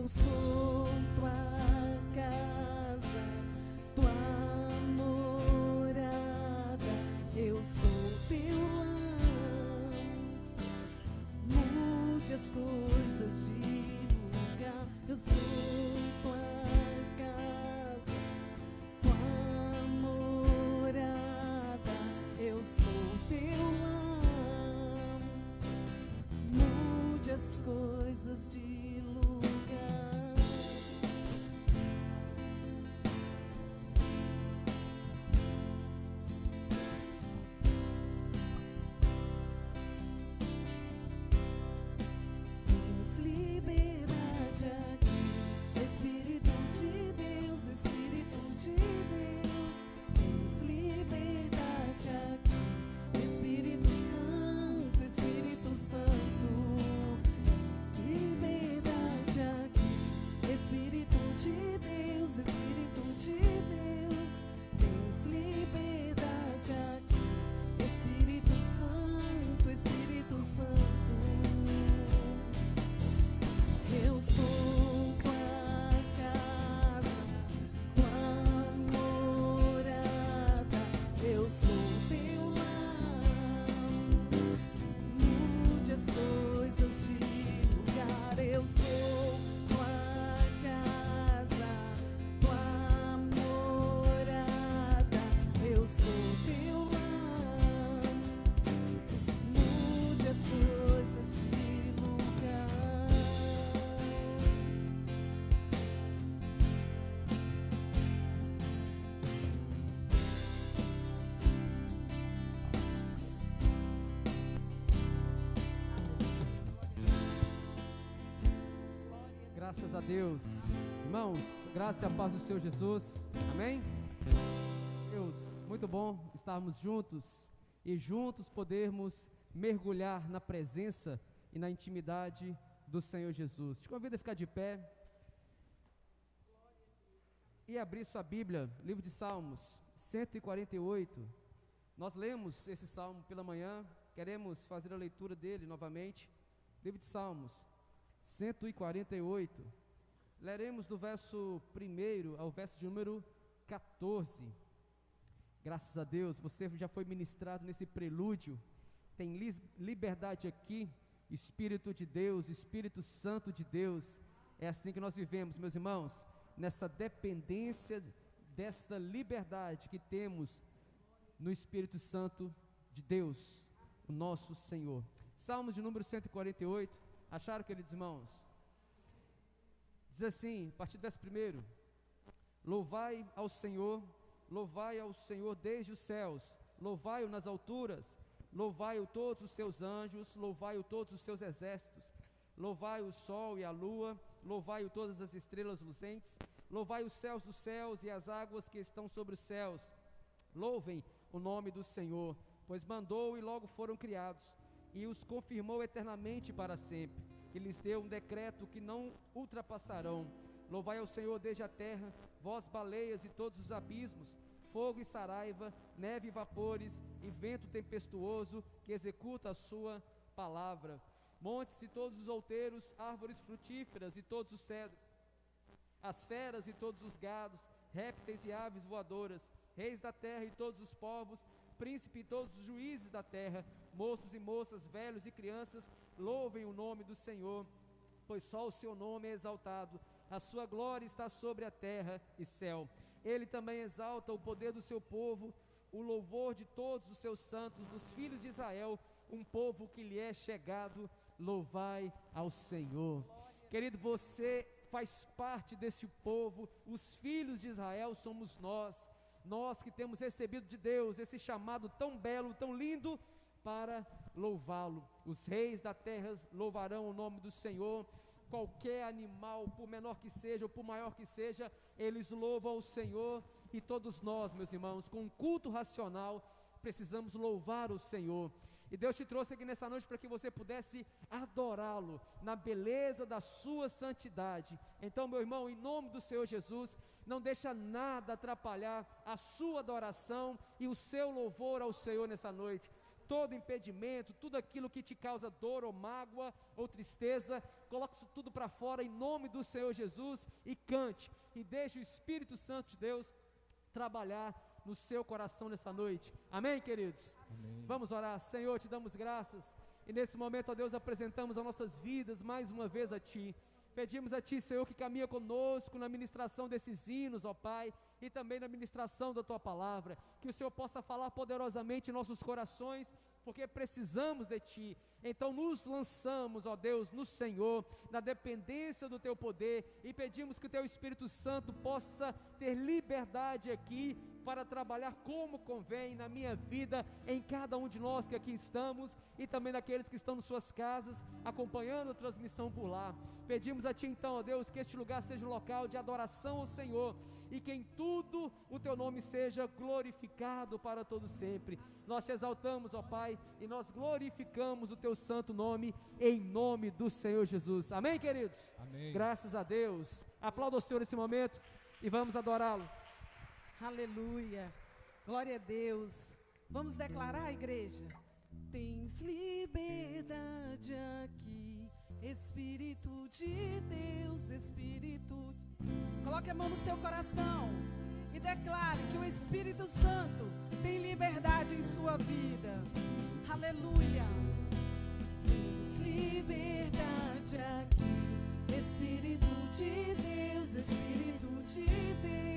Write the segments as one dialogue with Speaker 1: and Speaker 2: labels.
Speaker 1: Eu sou tua casa, tua morada, eu sou teu lar. Mude as coisas de lugar. Eu sou tua casa, tua morada, eu sou teu lar. Mude as coisas de lugar. Tens liberdade aqui, Espírito de Deus, Espírito de Deus. Tens liberdade aqui, Espírito Santo, Espírito Santo. Liberdade aqui, Espírito de Deus, Espírito de Deus. Tens liberdade aqui, Espírito Santo, Espírito Santo. Eu sou tua casa, tua morada, eu sou teu lar. Mude as coisas de lugar. Eu sou tua casa, tua morada, eu sou teu lar. Mude as coisas de lugar.
Speaker 2: Graças a Deus. Irmãos, graça e a paz do Senhor Jesus. Amém? Deus, muito bom estarmos juntos e juntos podermos mergulhar na presença e na intimidade do Senhor Jesus. Te convido a ficar de pé e abrir sua Bíblia, livro de Salmos 148. Nós lemos esse salmo pela manhã, queremos fazer a leitura dele novamente. Livro de Salmos 148, leremos do verso 1 ao verso de número 14. Graças a Deus, você já foi ministrado nesse prelúdio. Tem liberdade aqui, Espírito de Deus, Espírito Santo de Deus. É assim que nós vivemos, meus irmãos, nessa dependência desta liberdade que temos no Espírito Santo de Deus, o nosso Senhor. Salmos de número 148. Acharam, queridos irmãos? Diz assim, a partir do verso 1: louvai ao Senhor desde os céus, louvai-o nas alturas, louvai-o todos os seus anjos, louvai-o todos os seus exércitos, louvai o sol e a lua, louvai-o todas as estrelas luzentes, louvai os céus dos céus e as águas que estão sobre os céus. Louvem o nome do Senhor, pois mandou e logo foram criados, e os confirmou eternamente para sempre, e lhes deu um decreto que não ultrapassarão. Louvai ao Senhor desde a terra, vós baleias e todos os abismos, fogo e saraiva, neve e vapores, e vento tempestuoso que executa a sua palavra. Montes e todos os outeiros, árvores frutíferas e todos os cedros, as feras e todos os gados, répteis e aves voadoras, reis da terra e todos os povos, príncipe e todos os juízes da terra, moços e moças, velhos e crianças, louvem o nome do Senhor, pois só o seu nome é exaltado, a sua glória está sobre a terra e céu. Ele também exalta o poder do seu povo, o louvor de todos os seus santos, dos filhos de Israel, um povo que lhe é chegado. Louvai ao Senhor. Querido, você faz parte desse povo, os filhos de Israel somos nós que temos recebido de Deus esse chamado tão belo, tão lindo, para louvá-lo. Os reis da terra louvarão o nome do Senhor. Qualquer animal, por menor que seja ou por maior que seja, eles louvam o Senhor. E todos nós, meus irmãos, com um culto racional, precisamos louvar o Senhor. E Deus te trouxe aqui nessa noite para que você pudesse adorá-lo na beleza da sua santidade. Então, meu irmão, em nome do Senhor Jesus, não deixa nada atrapalhar a sua adoração e o seu louvor ao Senhor nessa noite. todo impedimento, tudo aquilo que te causa dor ou mágoa ou tristeza, coloque isso tudo para fora em nome do Senhor Jesus e cante, e deixe o Espírito Santo de Deus trabalhar no seu coração nessa noite. Amém, queridos?
Speaker 3: Amém.
Speaker 2: Vamos orar. Senhor, te damos graças, e nesse momento, ó Deus, apresentamos as nossas vidas mais uma vez a Ti. Pedimos a Ti, Senhor, que caminha conosco na ministração desses hinos, ó Pai, e também na ministração da Tua palavra, que o Senhor possa falar poderosamente em nossos corações, porque precisamos de Ti. Então nos lançamos, ó Deus, no Senhor, na dependência do Teu poder, e pedimos que o Teu Espírito Santo possa ter liberdade aqui, para trabalhar como convém na minha vida, em cada um de nós que aqui estamos, e também daqueles que estão em suas casas, acompanhando a transmissão por lá. Pedimos a Ti então, ó Deus, que este lugar seja um local de adoração ao Senhor, e que em tudo o Teu nome seja glorificado para todo sempre. Nós Te exaltamos, ó Pai, e nós glorificamos o Teu santo nome, em nome do Senhor Jesus. Amém, queridos?
Speaker 3: Amém.
Speaker 2: Graças a Deus. Aplauda o Senhor nesse momento, e vamos adorá-lo.
Speaker 1: Aleluia, glória a Deus. Vamos declarar, igreja? Tens liberdade aqui, Espírito de Deus, Espírito de... Coloque a mão no seu coração e declare que o Espírito Santo tem liberdade em sua vida. Aleluia. Tens liberdade aqui, Espírito de Deus, Espírito de Deus.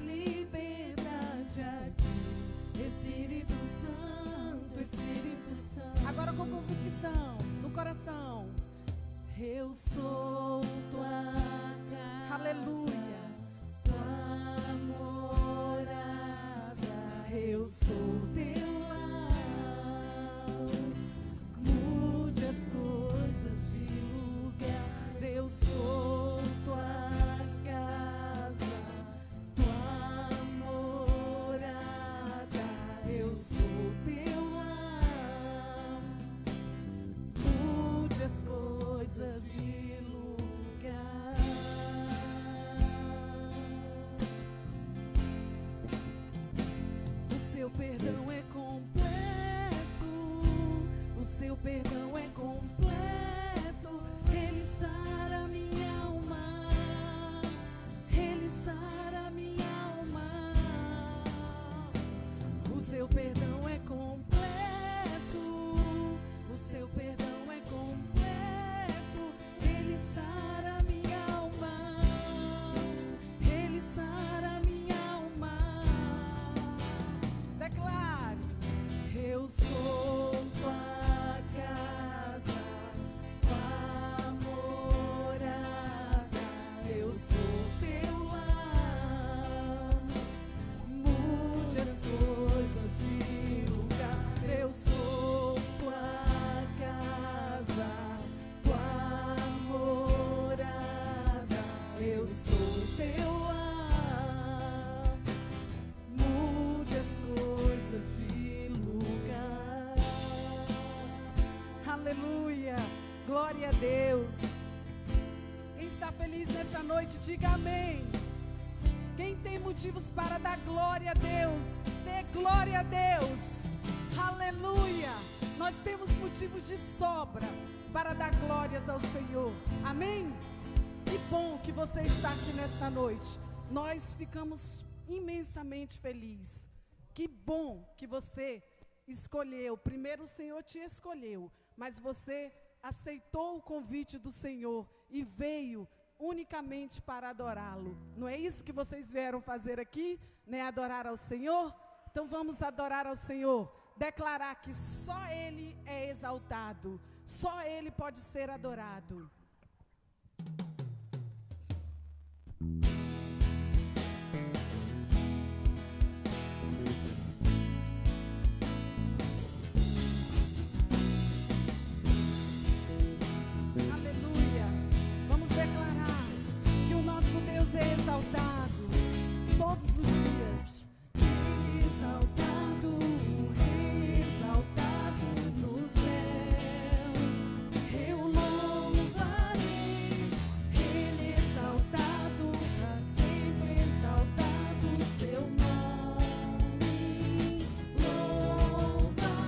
Speaker 1: Liberdade aqui, Espírito Santo, Espírito Santo. Agora com convicção no coração. Eu sou tua casa, aleluia, tua morada. Eu sou teu lar. Mude as coisas de lugar. Eu sou tua de lugar. O seu perdão é completo, o seu perdão é completo. Ele sara minha alma, ele sara minha alma. O seu perdão é completo, o seu perdão é completo. Ele sara minha alma, ele sara minha alma. Declare: eu sou tua casa, tua morada. Eu sou teu lar. Mude as coisas de lugar. Eu sou tua casa, eu sou teu lar. Mude as coisas de lugar. Aleluia, glória a Deus. Quem está feliz nessa noite, diga amém. Quem tem motivos para dar glória a Deus, dê glória a Deus. Aleluia, nós temos motivos de sobra para dar glórias ao Senhor. Amém? Que bom que você está aqui nessa noite. Nós ficamos imensamente felizes. Que bom que você escolheu. Primeiro o Senhor te escolheu, mas você aceitou o convite do Senhor e veio unicamente para adorá-lo. Não é isso que vocês vieram fazer aqui, né? Adorar ao Senhor? Então vamos adorar ao Senhor. Declarar que só Ele é exaltado, só Ele pode ser adorado. Aleluia. Vamos declarar que o nosso Deus é exaltado todos os dias. Exaltado, exaltado no céu. Eu louvarei, Ele exaltado, pra sempre exaltado o seu nome. Louvarei.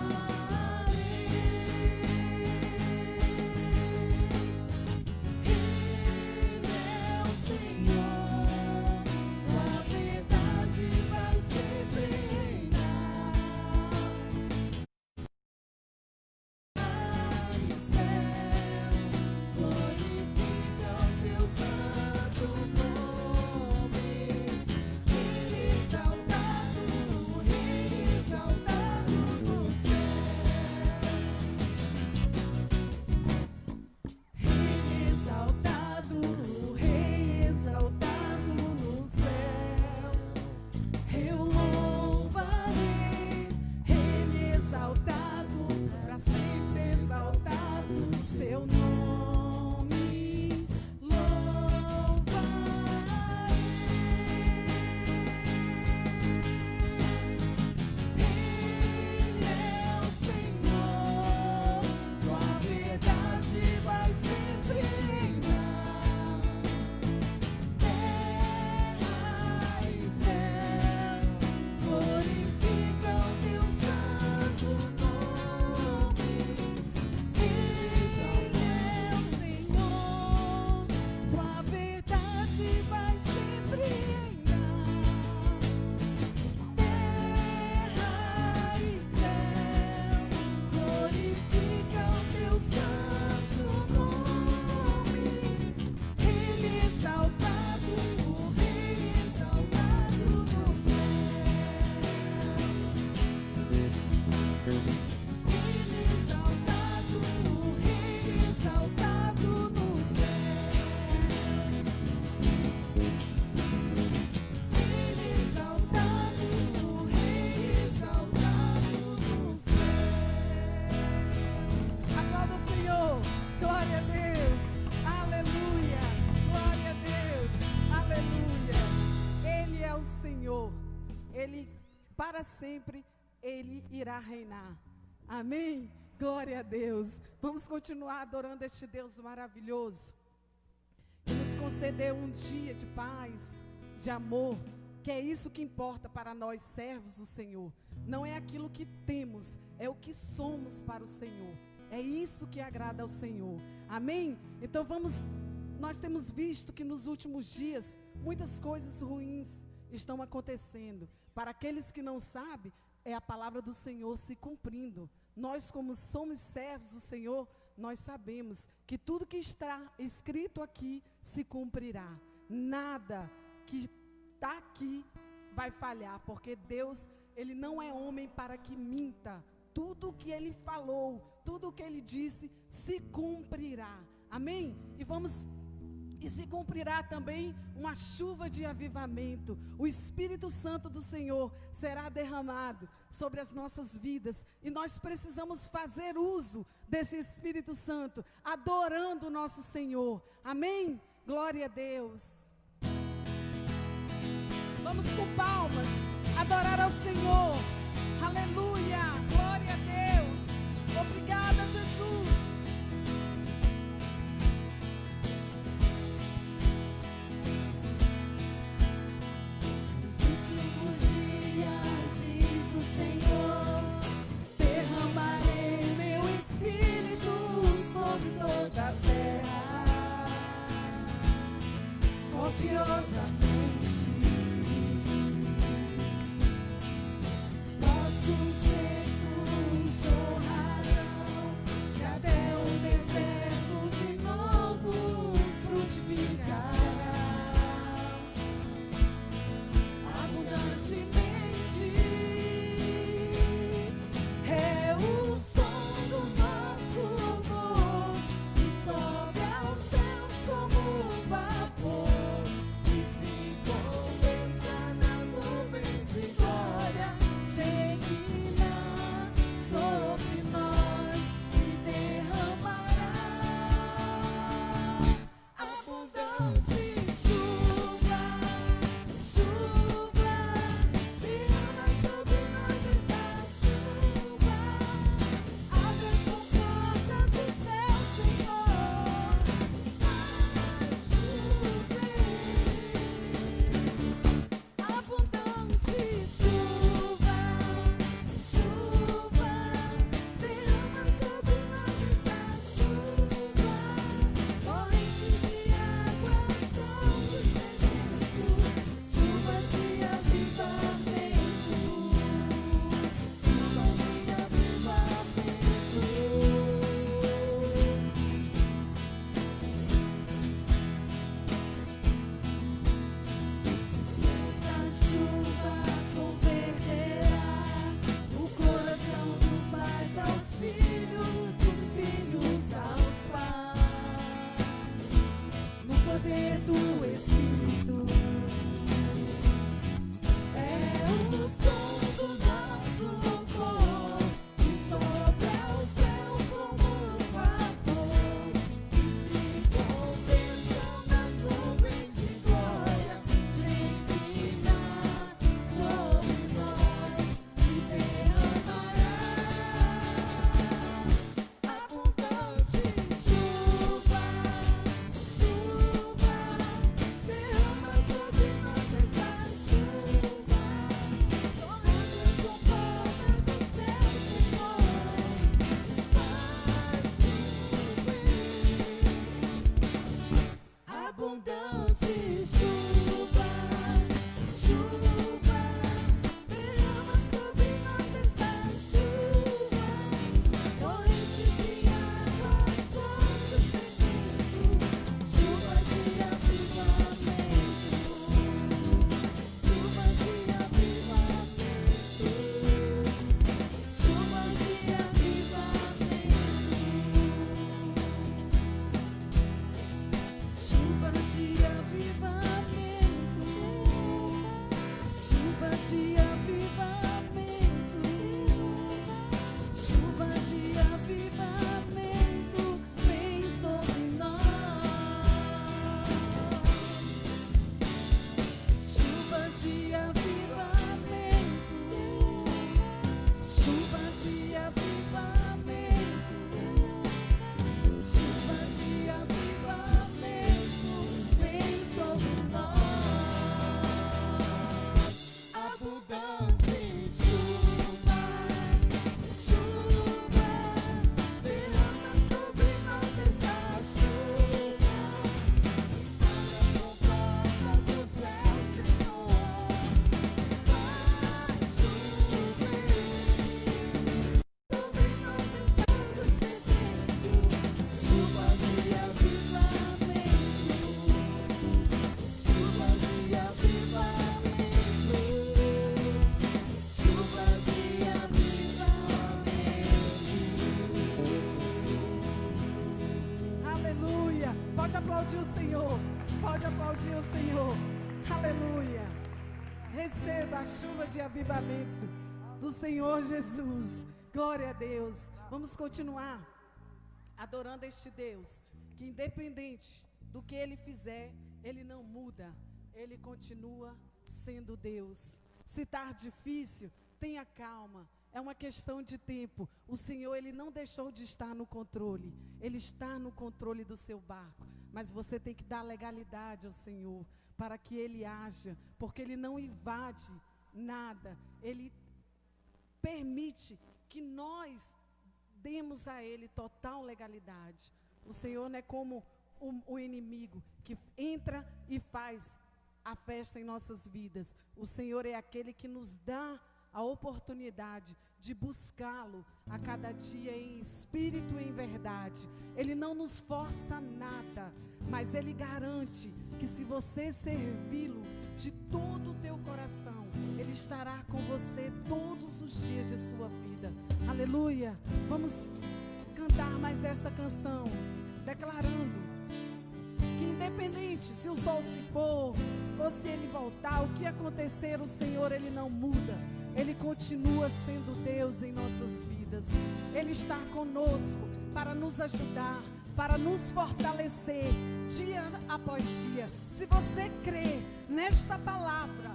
Speaker 1: Ele, para sempre, Ele irá reinar. Amém? Glória a Deus. Vamos continuar adorando este Deus maravilhoso, que nos concedeu um dia de paz, de amor, que é isso que importa para nós, servos do Senhor. Não é aquilo que temos, é o que somos para o Senhor. É isso que agrada ao Senhor. Amém? Então nós temos visto que nos últimos dias, muitas coisas ruins estão acontecendo. Para aqueles que não sabem, é a palavra do Senhor se cumprindo. Nós, como somos servos do Senhor, nós sabemos que tudo que está escrito aqui se cumprirá. Nada que está aqui vai falhar, porque Deus, Ele não é homem para que minta. Tudo o que Ele falou, tudo o que Ele disse, se cumprirá. Amém? E se cumprirá também uma chuva de avivamento. O Espírito Santo do Senhor será derramado sobre as nossas vidas. E nós precisamos fazer uso desse Espírito Santo, adorando o nosso Senhor. Amém? Glória a Deus. Vamos com palmas, adorar ao Senhor. Aleluia, glória a Deus. Obrigada, Jesus.
Speaker 3: Nossos secos jorrarão, que até o deserto de novo frutificará abundantemente. É o som do nosso louvor que sobe aos céus como um vapor, que se condensa nas nuvens de glória. Shekinah sobre nós se derramará abundante chuva, chuva, derrama sobre nós esta chuva. Abre as comportas do céu, Senhor, abundante chuva, chuva, derrama sobre nós esta chuva. Corrente de água, todo sedento, chuva de avivamento, chuva de avivamento. Essa chuva converterá o coração dos pais aos filhos, dos filhos aos pais, no poder do Espírito. É o som do nosso louvor que sobe ao céu como um vapor, que se condensa nas nuvens de glória. Shekinah sobre nós se derramará abundante chuva, chuva, derrama
Speaker 1: Pode aplaudir o Senhor. Pode aplaudir o Senhor. Aleluia. Receba a chuva de avivamento do Senhor Jesus. Glória a Deus. Vamos continuar adorando este Deus, que independente do que Ele fizer, Ele não muda. Ele continua sendo Deus. Se está difícil, tenha calma. É uma questão de tempo. O Senhor, Ele não deixou de estar no controle. Ele está no controle do seu barco. Mas você tem que dar legalidade ao Senhor para que Ele haja, porque Ele não invade nada. Ele permite que nós demos a Ele total legalidade. O Senhor não é como o inimigo que entra e faz a festa em nossas vidas. O Senhor é aquele que nos dá a oportunidade de buscá-lo a cada dia em espírito e em verdade. Ele não nos força nada, mas Ele garante que se você servi-lo de todo o teu coração, Ele estará com você todos os dias de sua vida. Aleluia! Vamos cantar mais essa canção, declarando que independente se o sol se pôr ou se ele voltar, o que acontecer, o Senhor, Ele não muda. Ele continua sendo Deus em nossas vidas. Ele está conosco para nos ajudar, para nos fortalecer dia após dia. Se você crê nesta palavra,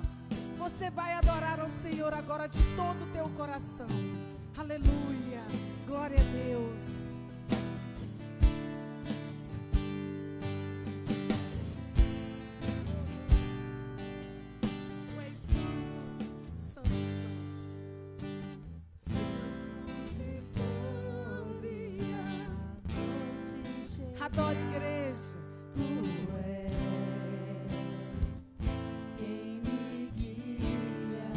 Speaker 1: você vai adorar ao Senhor agora de todo o teu coração. Aleluia, glória a Deus. Adore, igreja.
Speaker 3: Tu és quem me guia.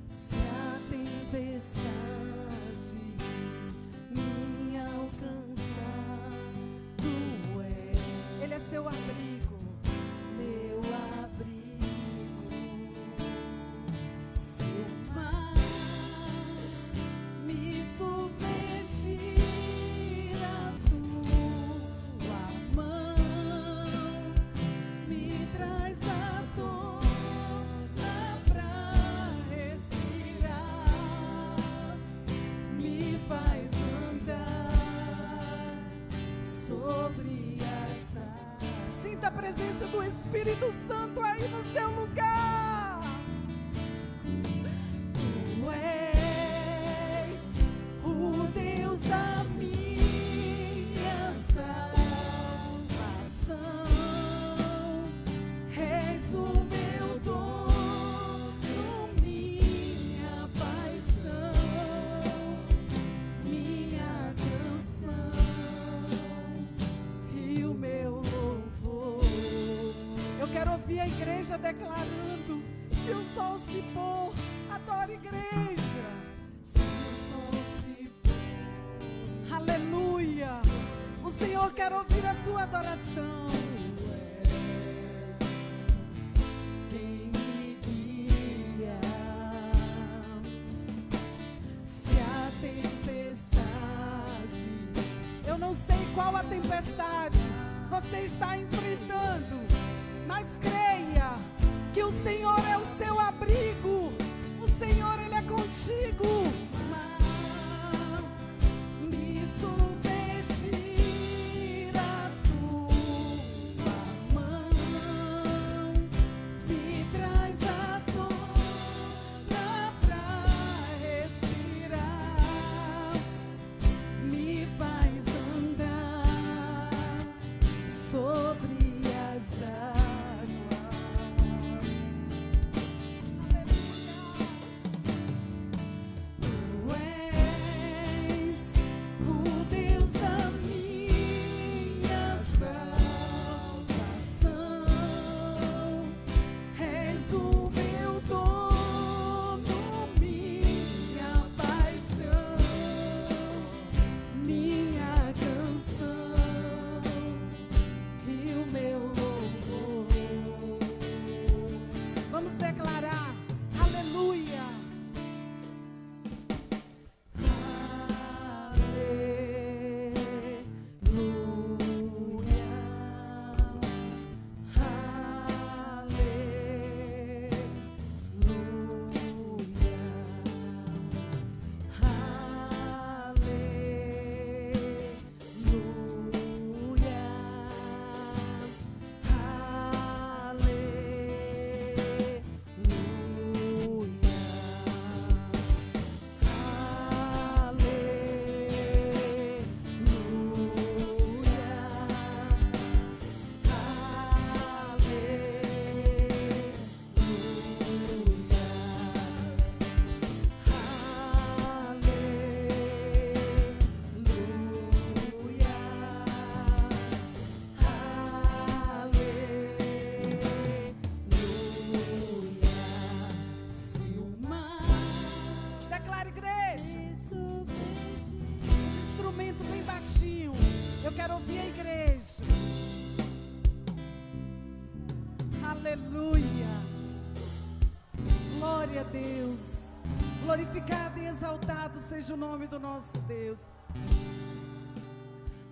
Speaker 3: Se a tempestade me alcançar, tu és.
Speaker 1: Ele é seu abrigo.
Speaker 3: Meu abrigo. Se o mar me submergir, a tua mão me traz à tona pra respirar, me faz andar sobre as águas.
Speaker 1: Sinta a presença do Espírito Santo aí no seu lugar.
Speaker 3: Tu és o Deus da minha salvação, és o meu dono, minha paixão, minha canção e o meu louvor.
Speaker 1: Eu quero ouvir a igreja declarando: se o sol se pôr, adore, igreja.
Speaker 3: Se o sol se pôr,
Speaker 1: Aleluia. O Senhor quer ouvir a tua adoração.
Speaker 3: quem me guia. Se a tempestade
Speaker 1: Eu não sei qual a tempestade você está enfrentando, mas creia que o Senhor é o seu abrigo. O Senhor, Ele é contigo.
Speaker 3: me submergir, a tua mão me traz à tona pra respirar, me faz andar sobre as águas. Tu
Speaker 1: Eu quero ouvir a igreja. Aleluia. Glória a Deus. Glorificado e exaltado seja o nome do nosso Deus.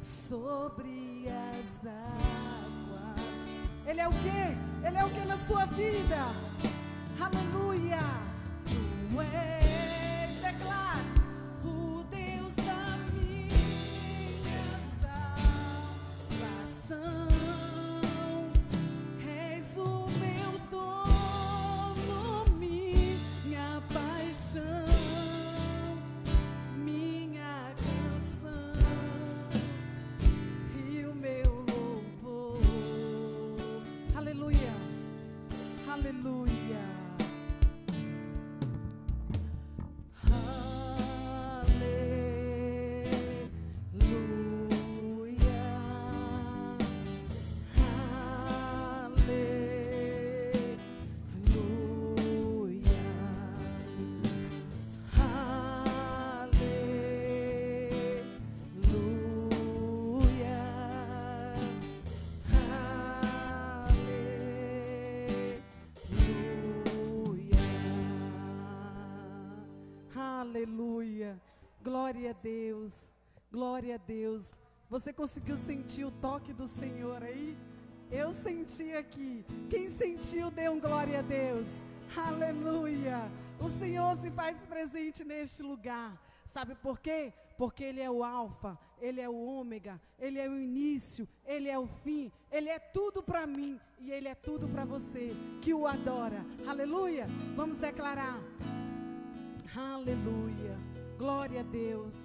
Speaker 1: Sobre as águas. Ele é o quê? Ele é o quê na sua vida? Aleluia. Tu és, declara, o Deus da minha salvação. És o meu dono, minha paixão, minha canção e o meu louvor. Aleluia, aleluia. Aleluia, glória a Deus, glória a Deus. Você conseguiu sentir o toque do Senhor aí? Eu senti aqui. Quem sentiu, dê um glória a Deus. Aleluia, o Senhor se faz presente neste lugar. Sabe por quê? Porque Ele é o alfa, Ele é o ômega, Ele é o início, Ele é o fim, Ele é tudo para mim e Ele é tudo para você que o adora. Aleluia, vamos declarar. Aleluia, glória a Deus.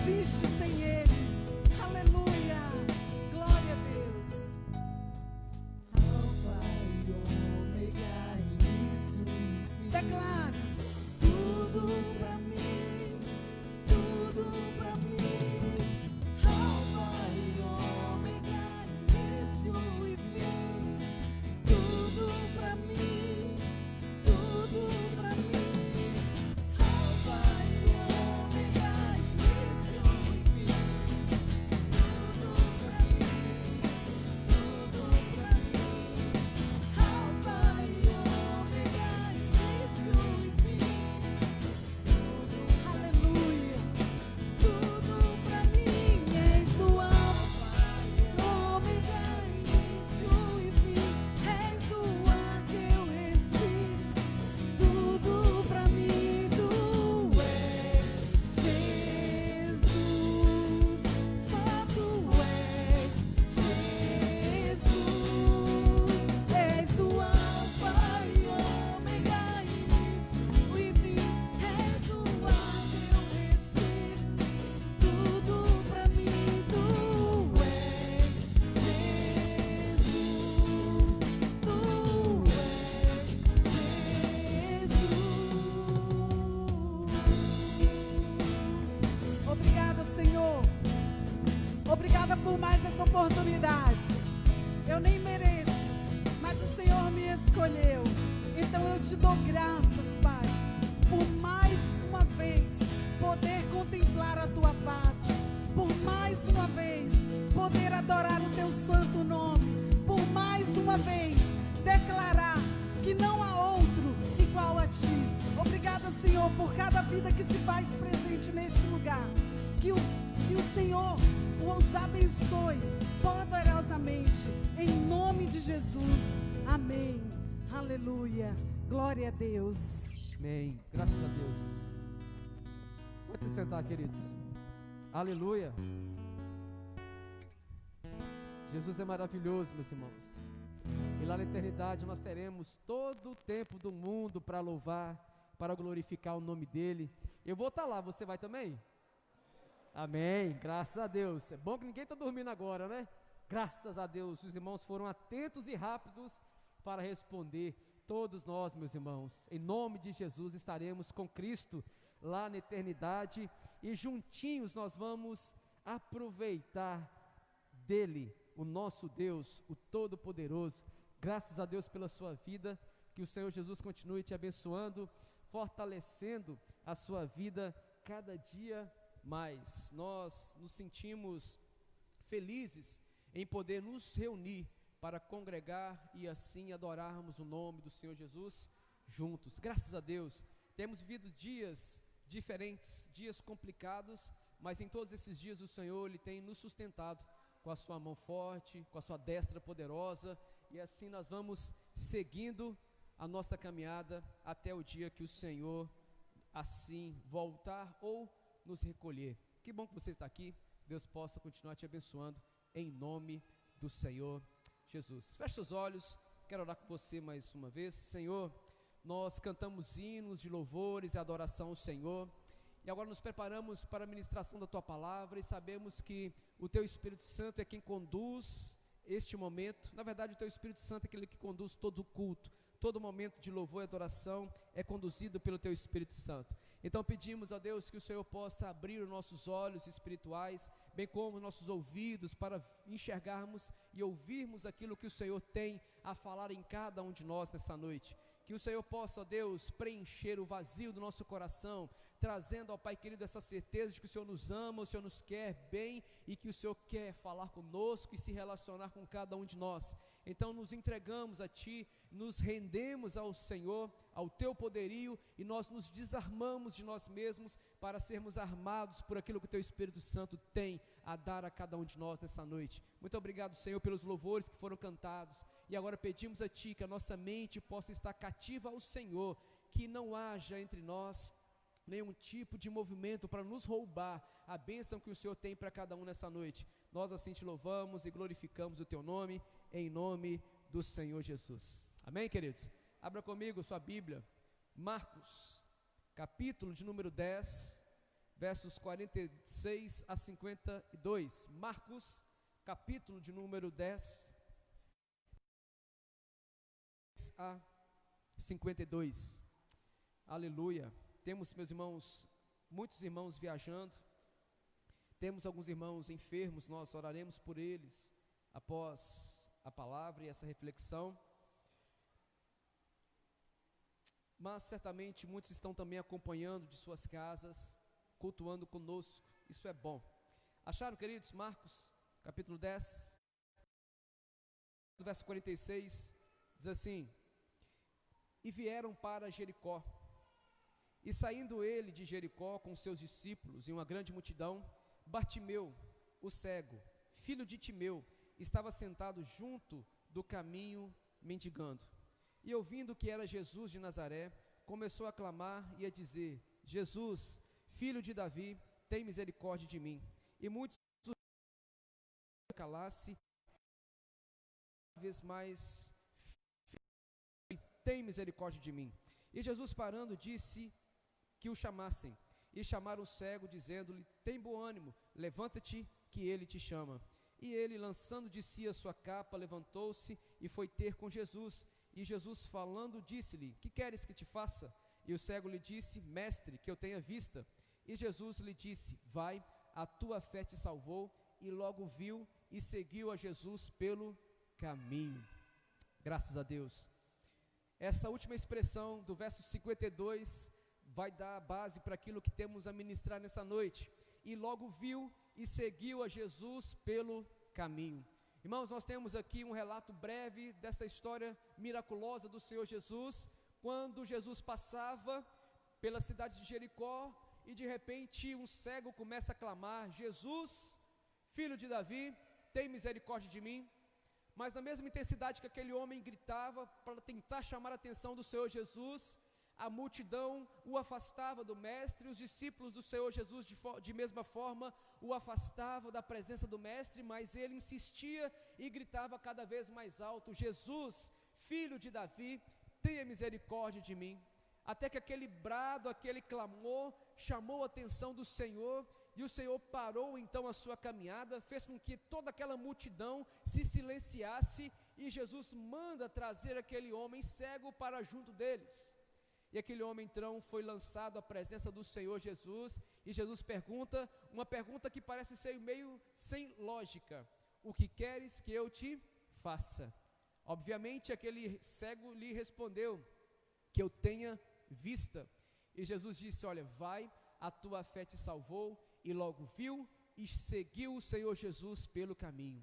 Speaker 1: existe sem Ele. Aleluia. Glória a Deus.
Speaker 3: Alfa e Ômega, início e fim.
Speaker 1: Declare.
Speaker 3: Tudo pra mim, tudo pra mim. Alfa e Ômega, início e fim. Tudo pra mim, tudo pra mim. Alfa e Ômega, início e fim. Tudo pra mim, tudo pra mim. Alfa e Ômega, início e fim.
Speaker 1: Aleluia. Tudo pra mim. És o Alfa, Ômega, início e fim. És o ar que eu respiro. Tudo pra mim. Tu és Jesus. Só tu és Jesus. És o Alfa e Ômega, início e fim. És o ar que eu respiro. Tudo pra mim. Tu és Jesus. Tu és Jesus. Obrigada, Senhor. Obrigada por mais essa oportunidade. Eu nem mereço, mas o Senhor me escolheu. Então eu te dou graças, Pai, por mais uma vez poder contemplar a tua face, por mais uma vez poder adorar o teu santo nome, por mais uma vez declarar que não há outro igual a ti. Obrigada, Senhor, por cada vida que se faz presente neste lugar. Que o Senhor os abençoe poderosamente, em nome de Jesus. Amém. Aleluia. Glória a Deus.
Speaker 2: Amém. Graças a Deus. Pode se sentar, queridos. Aleluia. Jesus é maravilhoso, meus irmãos. E lá na eternidade nós teremos todo o tempo do mundo para louvar, para glorificar o nome dEle. Eu vou estar lá, você vai também? Amém, graças a Deus. É bom que ninguém está dormindo agora, né? Graças a Deus, os irmãos foram atentos e rápidos para responder. Todos nós, meus irmãos, em nome de Jesus, estaremos com Cristo lá na eternidade e juntinhos nós vamos aproveitar dEle, o nosso Deus, o Todo-Poderoso. Graças a Deus pela sua vida, que o Senhor Jesus continue te abençoando, fortalecendo a sua vida cada dia mais. Nós nos sentimos felizes em poder nos reunir para congregar e assim adorarmos o nome do Senhor Jesus juntos. Graças a Deus, temos vivido dias diferentes, dias complicados, mas em todos esses dias o Senhor Ele tem nos sustentado com a sua mão forte, com a sua destra poderosa, e assim nós vamos seguindo a nossa caminhada até o dia que o Senhor assim voltar ou nos recolher. Que bom que você está aqui. Deus possa continuar te abençoando em nome do Senhor Jesus. Feche seus olhos, quero orar com você mais uma vez. Senhor, nós cantamos hinos de louvores e adoração ao Senhor, e agora nos preparamos para a ministração da Tua Palavra, e sabemos que o Teu Espírito Santo é quem conduz este momento. Na verdade, o Teu Espírito Santo é aquele que conduz todo o culto. Todo momento de louvor e adoração é conduzido pelo Teu Espírito Santo. Então pedimos a Deus que o Senhor possa abrir os nossos olhos espirituais, bem como nossos ouvidos, para enxergarmos e ouvirmos aquilo que o Senhor tem a falar em cada um de nós nessa noite. Que o Senhor possa, ó Deus, preencher o vazio do nosso coração, trazendo, ó Pai querido, essa certeza de que o Senhor nos ama, o Senhor nos quer bem e que o Senhor quer falar conosco e se relacionar com cada um de nós. Então nos entregamos a Ti, nos rendemos ao Senhor, ao Teu poderio, e nós nos desarmamos de nós mesmos para sermos armados por aquilo que o Teu Espírito Santo tem a dar a cada um de nós nessa noite. Muito obrigado, Senhor, pelos louvores que foram cantados, e agora pedimos a Ti que a nossa mente possa estar cativa ao Senhor, que não haja entre nós nenhum tipo de movimento para nos roubar a bênção que o Senhor tem para cada um nessa noite. Nós assim Te louvamos e glorificamos o Teu nome, em nome do Senhor Jesus. Amém, queridos? Abra comigo sua Bíblia, Marcos, capítulo de número 10, versos 46 a 52. Marcos, capítulo de número 10 a 52. Aleluia. Temos, meus irmãos, muitos irmãos viajando. Temos alguns irmãos enfermos, nós oraremos por eles após a palavra e essa reflexão. Mas certamente muitos estão também acompanhando de suas casas, cultuando conosco. Isso é bom. Acharam, queridos? Marcos, capítulo 10, verso 46, diz assim: E vieram para Jericó. E saindo ele de Jericó com seus discípulos e uma grande multidão, Bartimeu, o cego, filho de Timeu, estava sentado junto do caminho mendigando. E ouvindo que era Jesus de Nazaré, começou a clamar e a dizer: Jesus, filho de Davi, tem misericórdia de mim. E muitos calasse, cada vez mais: tem misericórdia de mim. E Jesus, parando, disse que o chamassem. E chamaram o cego, dizendo-lhe: tem bom ânimo, levanta-te, que ele te chama. E ele, lançando de si a sua capa, levantou-se e foi ter com Jesus. E Jesus, falando, disse-lhe: que queres que te faça? E o cego lhe disse: mestre, que eu tenha vista. E Jesus lhe disse: vai, a tua fé te salvou. E logo viu e seguiu a Jesus pelo caminho. Graças a Deus. Essa última expressão do verso 52 vai dar a base para aquilo que temos a ministrar nessa noite. E logo viu e seguiu a Jesus pelo caminho. Irmãos, nós temos aqui um relato breve dessa história miraculosa do Senhor Jesus, quando Jesus passava pela cidade de Jericó e de repente um cego começa a clamar: Jesus, filho de Davi, tem misericórdia de mim. Mas na mesma intensidade que aquele homem gritava para tentar chamar a atenção do Senhor Jesus, a multidão o afastava do mestre, os discípulos do Senhor Jesus de mesma forma o afastavam da presença do mestre, mas ele insistia e gritava cada vez mais alto: Jesus, filho de Davi, tenha misericórdia de mim. Até que aquele brado, aquele clamor chamou a atenção do Senhor, e o Senhor parou então a sua caminhada, fez com que toda aquela multidão se silenciasse, e Jesus manda trazer aquele homem cego para junto deles. E aquele homem então foi lançado à presença do Senhor Jesus, e Jesus pergunta, uma pergunta que parece ser meio sem lógica: o que queres que eu te faça? Obviamente aquele cego lhe respondeu: que eu tenha vista. E Jesus disse: olha, vai, a tua fé te salvou. E logo viu e seguiu o Senhor Jesus pelo caminho.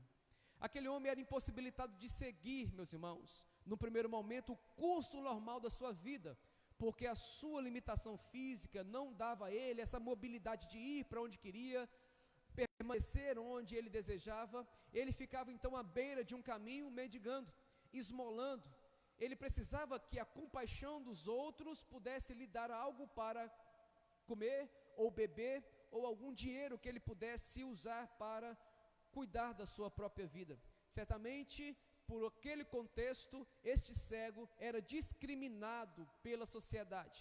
Speaker 2: Aquele homem era impossibilitado de seguir, meus irmãos, no primeiro momento, o curso normal da sua vida, porque a sua limitação física não dava a ele essa mobilidade de ir para onde queria, permanecer onde ele desejava. Ele ficava então à beira de um caminho mendigando, esmolando. Ele precisava que a compaixão dos outros pudesse lhe dar algo para comer ou beber, ou algum dinheiro que ele pudesse usar para cuidar da sua própria vida. Certamente, por aquele contexto, este cego era discriminado pela sociedade.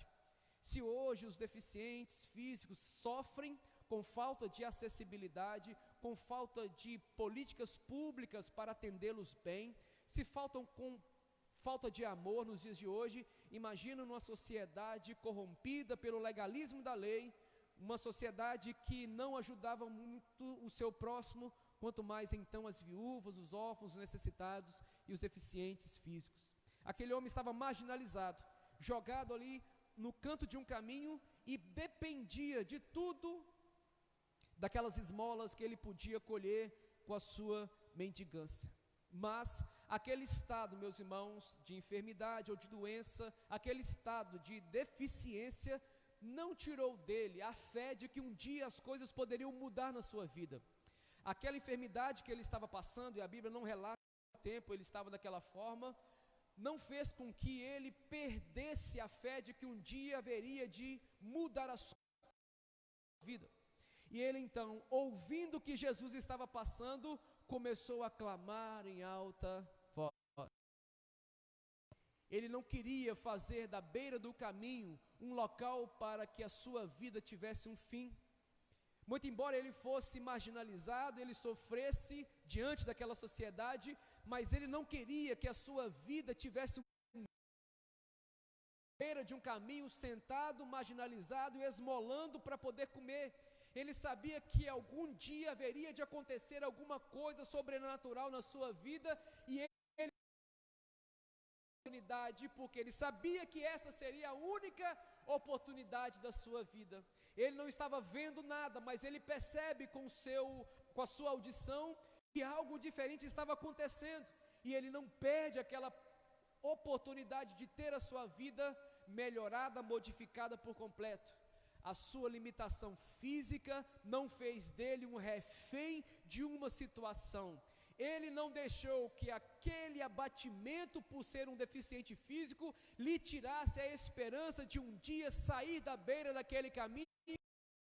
Speaker 2: Se hoje os deficientes físicos sofrem com falta de acessibilidade, com falta de políticas públicas para atendê-los bem, se faltam com falta de amor nos dias de hoje, imagina numa sociedade corrompida pelo legalismo da lei, uma sociedade que não ajudava muito o seu próximo, quanto mais então as viúvas, os órfãos, os necessitados e os deficientes físicos. Aquele homem estava marginalizado, jogado ali no canto de um caminho, e dependia de tudo, daquelas esmolas que ele podia colher com a sua mendigância. Mas aquele estado, meus irmãos, de enfermidade ou de doença, aquele estado de deficiência, não tirou dele a fé de que um dia as coisas poderiam mudar na sua vida. Aquela enfermidade que ele estava passando, e a Bíblia não relata quanto tempo ele estava daquela forma, não fez com que ele perdesse a fé de que um dia haveria de mudar a sua vida. E ele então, ouvindo que Jesus estava passando, começou a clamar em alta voz. Ele não queria fazer da beira do caminho um local para que a sua vida tivesse um fim. Muito embora ele fosse marginalizado, ele sofresse diante daquela sociedade, mas ele não queria que a sua vida tivesse beira de um caminho, sentado, marginalizado e esmolando para poder comer. Ele sabia que algum dia haveria de acontecer alguma coisa sobrenatural na sua vida, e ele oportunidade, porque ele sabia que essa seria a única oportunidade da sua vida. Ele não estava vendo nada, mas ele percebe com a sua audição que algo diferente estava acontecendo, e ele não perde aquela oportunidade de ter a sua vida melhorada, modificada por completo. A sua limitação física não fez dele um refém de uma situação. Ele não deixou que aquele abatimento por ser um deficiente físico lhe tirasse a esperança de um dia sair da beira daquele caminho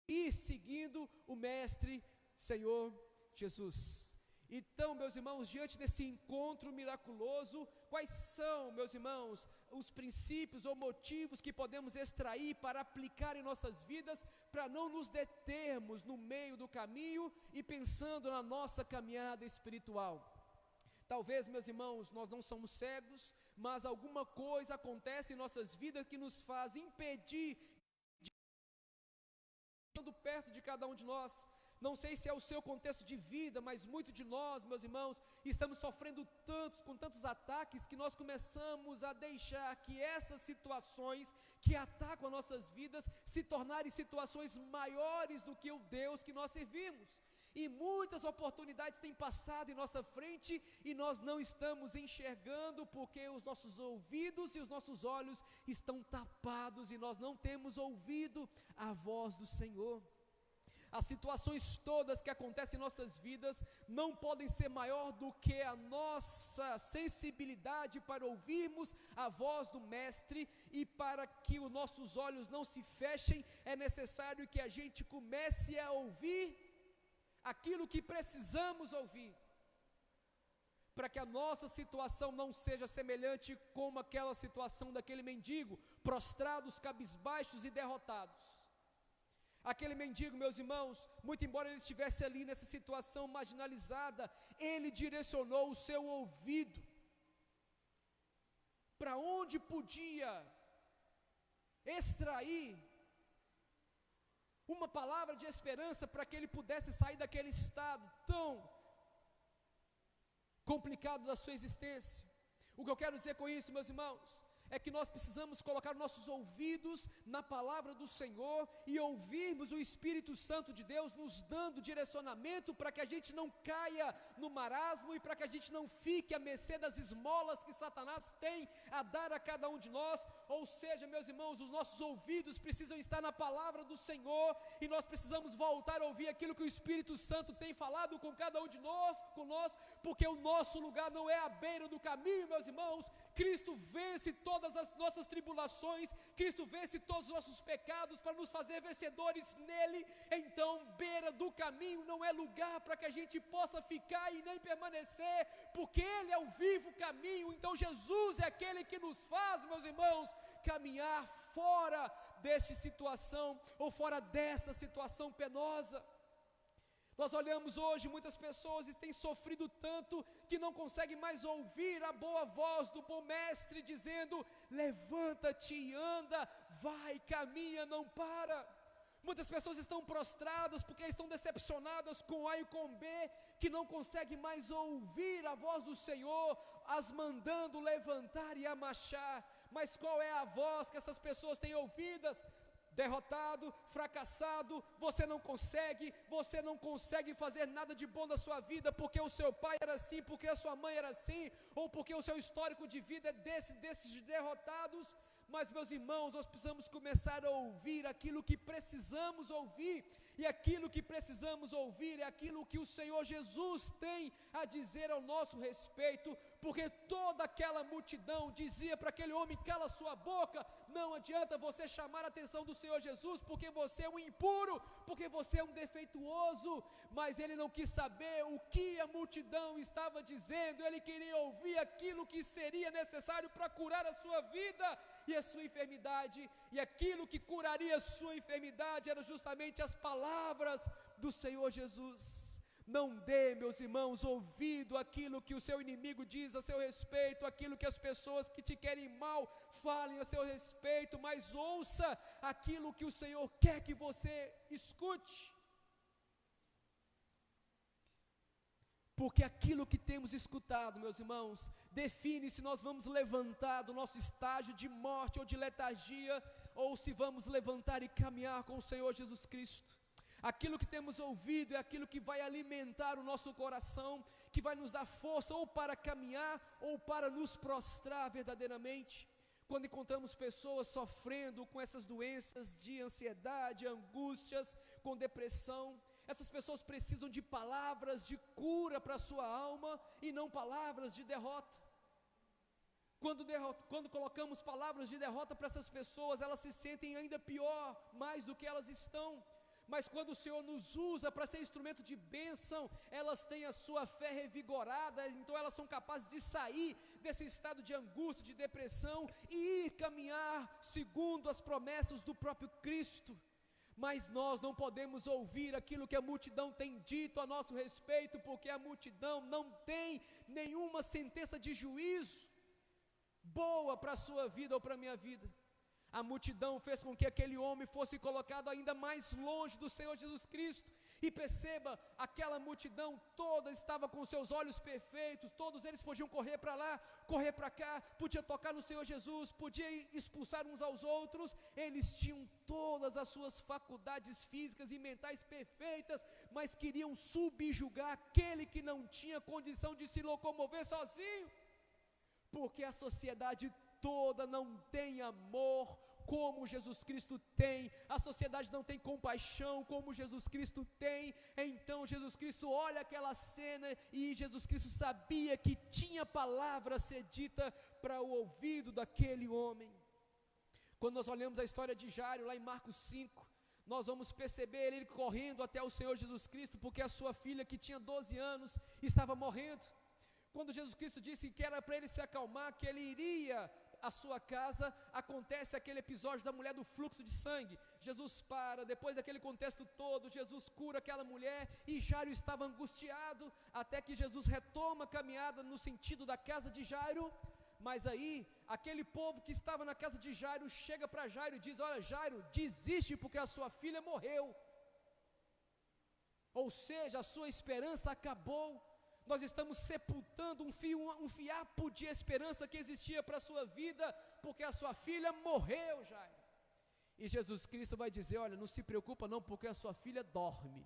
Speaker 2: e seguindo o Mestre Senhor Jesus. Então, meus irmãos, diante desse encontro miraculoso, quais são, meus irmãos, os princípios ou motivos que podemos extrair para aplicar em nossas vidas, para não nos determos no meio do caminho e pensando na nossa caminhada espiritual? Talvez, meus irmãos, nós não somos cegos, mas alguma coisa acontece em nossas vidas que nos faz impedir de estar perto de cada um de nós. Não sei se é o seu contexto de vida, mas muito de nós, meus irmãos, estamos sofrendo com tantos ataques, que nós começamos a deixar que essas situações que atacam as nossas vidas se tornarem situações maiores do que o Deus que nós servimos. E muitas oportunidades têm passado em nossa frente e nós não estamos enxergando, porque os nossos ouvidos e os nossos olhos estão tapados e nós não temos ouvido a voz do Senhor. As situações todas que acontecem em nossas vidas não podem ser maior do que a nossa sensibilidade para ouvirmos a voz do Mestre, e para que os nossos olhos não se fechem, é necessário que a gente comece a ouvir aquilo que precisamos ouvir, para que a nossa situação não seja semelhante como aquela situação daquele mendigo, prostrados, cabisbaixos e derrotados. Aquele mendigo, meus irmãos, muito embora ele estivesse ali nessa situação marginalizada, ele direcionou o seu ouvido para onde podia extrair uma palavra de esperança para que ele pudesse sair daquele estado tão complicado da sua existência. O que eu quero dizer com isso, meus irmãos, é que nós precisamos colocar nossos ouvidos na palavra do Senhor e ouvirmos o Espírito Santo de Deus nos dando direcionamento, para que a gente não caia no marasmo e para que a gente não fique à mercê das esmolas que Satanás tem a dar a cada um de nós. Ou seja, meus irmãos, os nossos ouvidos precisam estar na palavra do Senhor, e nós precisamos voltar a ouvir aquilo que o Espírito Santo tem falado com cada um de nós, conosco, porque o nosso lugar não é à beira do caminho, meus irmãos. Cristo vence todas as nossas tribulações, Cristo vence todos os nossos pecados para nos fazer vencedores nele. Então, beira do caminho não é lugar para que a gente possa ficar e nem permanecer, porque ele é o vivo caminho. Então Jesus é aquele que nos faz, meus irmãos, caminhar fora desta situação, ou fora desta situação penosa. Nós olhamos hoje muitas pessoas e têm sofrido tanto que não conseguem mais ouvir a boa voz do bom mestre dizendo: levanta-te e anda, vai, caminha, não para. Muitas pessoas estão prostradas porque estão decepcionadas com A e com B, que não conseguem mais ouvir a voz do Senhor, as mandando levantar e amarchar. Mas qual é a voz que essas pessoas têm ouvidas? Derrotado, fracassado, você não consegue fazer nada de bom na sua vida, porque o seu pai era assim, porque a sua mãe era assim, ou porque o seu histórico de vida é desses derrotados. Mas, meus irmãos, nós precisamos começar a ouvir aquilo que precisamos ouvir, e aquilo que precisamos ouvir é aquilo que o Senhor Jesus tem a dizer ao nosso respeito, porque toda aquela multidão dizia para aquele homem: cala sua boca, não adianta você chamar a atenção do Senhor Jesus, porque você é um impuro, porque você é um defeituoso. Mas ele não quis saber o que a multidão estava dizendo, ele queria ouvir aquilo que seria necessário para curar a sua vida e a sua enfermidade, e aquilo que curaria a sua enfermidade era justamente as palavras do Senhor Jesus. Não dê, meus irmãos, ouvido àquilo que o seu inimigo diz a seu respeito, aquilo que as pessoas que te querem mal falem a seu respeito, mas ouça aquilo que o Senhor quer que você escute. Porque aquilo que temos escutado, meus irmãos, define se nós vamos levantar do nosso estágio de morte ou de letargia, ou se vamos levantar e caminhar com o Senhor Jesus Cristo. Aquilo que temos ouvido é aquilo que vai alimentar o nosso coração, que vai nos dar força ou para caminhar ou para nos prostrar verdadeiramente. Quando encontramos pessoas sofrendo com essas doenças de ansiedade, angústias, com depressão, essas pessoas precisam de palavras de cura para a sua alma e não palavras de derrota. Quando colocamos palavras de derrota para essas pessoas, elas se sentem ainda pior, mais do que elas estão. Mas quando o Senhor nos usa para ser instrumento de bênção, elas têm a sua fé revigorada, então elas são capazes de sair desse estado de angústia, de depressão e ir caminhar segundo as promessas do próprio Cristo. Mas nós não podemos ouvir aquilo que a multidão tem dito a nosso respeito, porque a multidão não tem nenhuma sentença de juízo boa para a sua vida ou para a minha vida. A multidão fez com que aquele homem fosse colocado ainda mais longe do Senhor Jesus Cristo. E perceba, aquela multidão toda estava com seus olhos perfeitos, todos eles podiam correr para lá, correr para cá, podia tocar no Senhor Jesus, podia expulsar uns aos outros, eles tinham todas as suas faculdades físicas e mentais perfeitas, mas queriam subjugar aquele que não tinha condição de se locomover sozinho, porque a sociedade toda não tem amor como Jesus Cristo tem, a sociedade não tem compaixão como Jesus Cristo tem. Então Jesus Cristo olha aquela cena e Jesus Cristo sabia que tinha palavra a ser dita para o ouvido daquele homem. Quando nós olhamos a história de Jairo lá em Marcos 5, nós vamos perceber ele correndo até o Senhor Jesus Cristo, porque a sua filha, que tinha 12 anos, estava morrendo. Quando Jesus Cristo disse que era para ele se acalmar, que ele iria à sua casa, acontece aquele episódio da mulher do fluxo de sangue. Jesus para, depois daquele contexto todo, Jesus cura aquela mulher e Jairo estava angustiado, até que Jesus retoma a caminhada no sentido da casa de Jairo. Mas aí, aquele povo que estava na casa de Jairo, chega para Jairo e diz: olha, Jairo, desiste porque a sua filha morreu. Ou seja, a sua esperança acabou. Nós estamos sepultando um fiapo de esperança que existia para a sua vida, porque a sua filha morreu, Jairo. E Jesus Cristo vai dizer: olha, não se preocupa não, porque a sua filha dorme.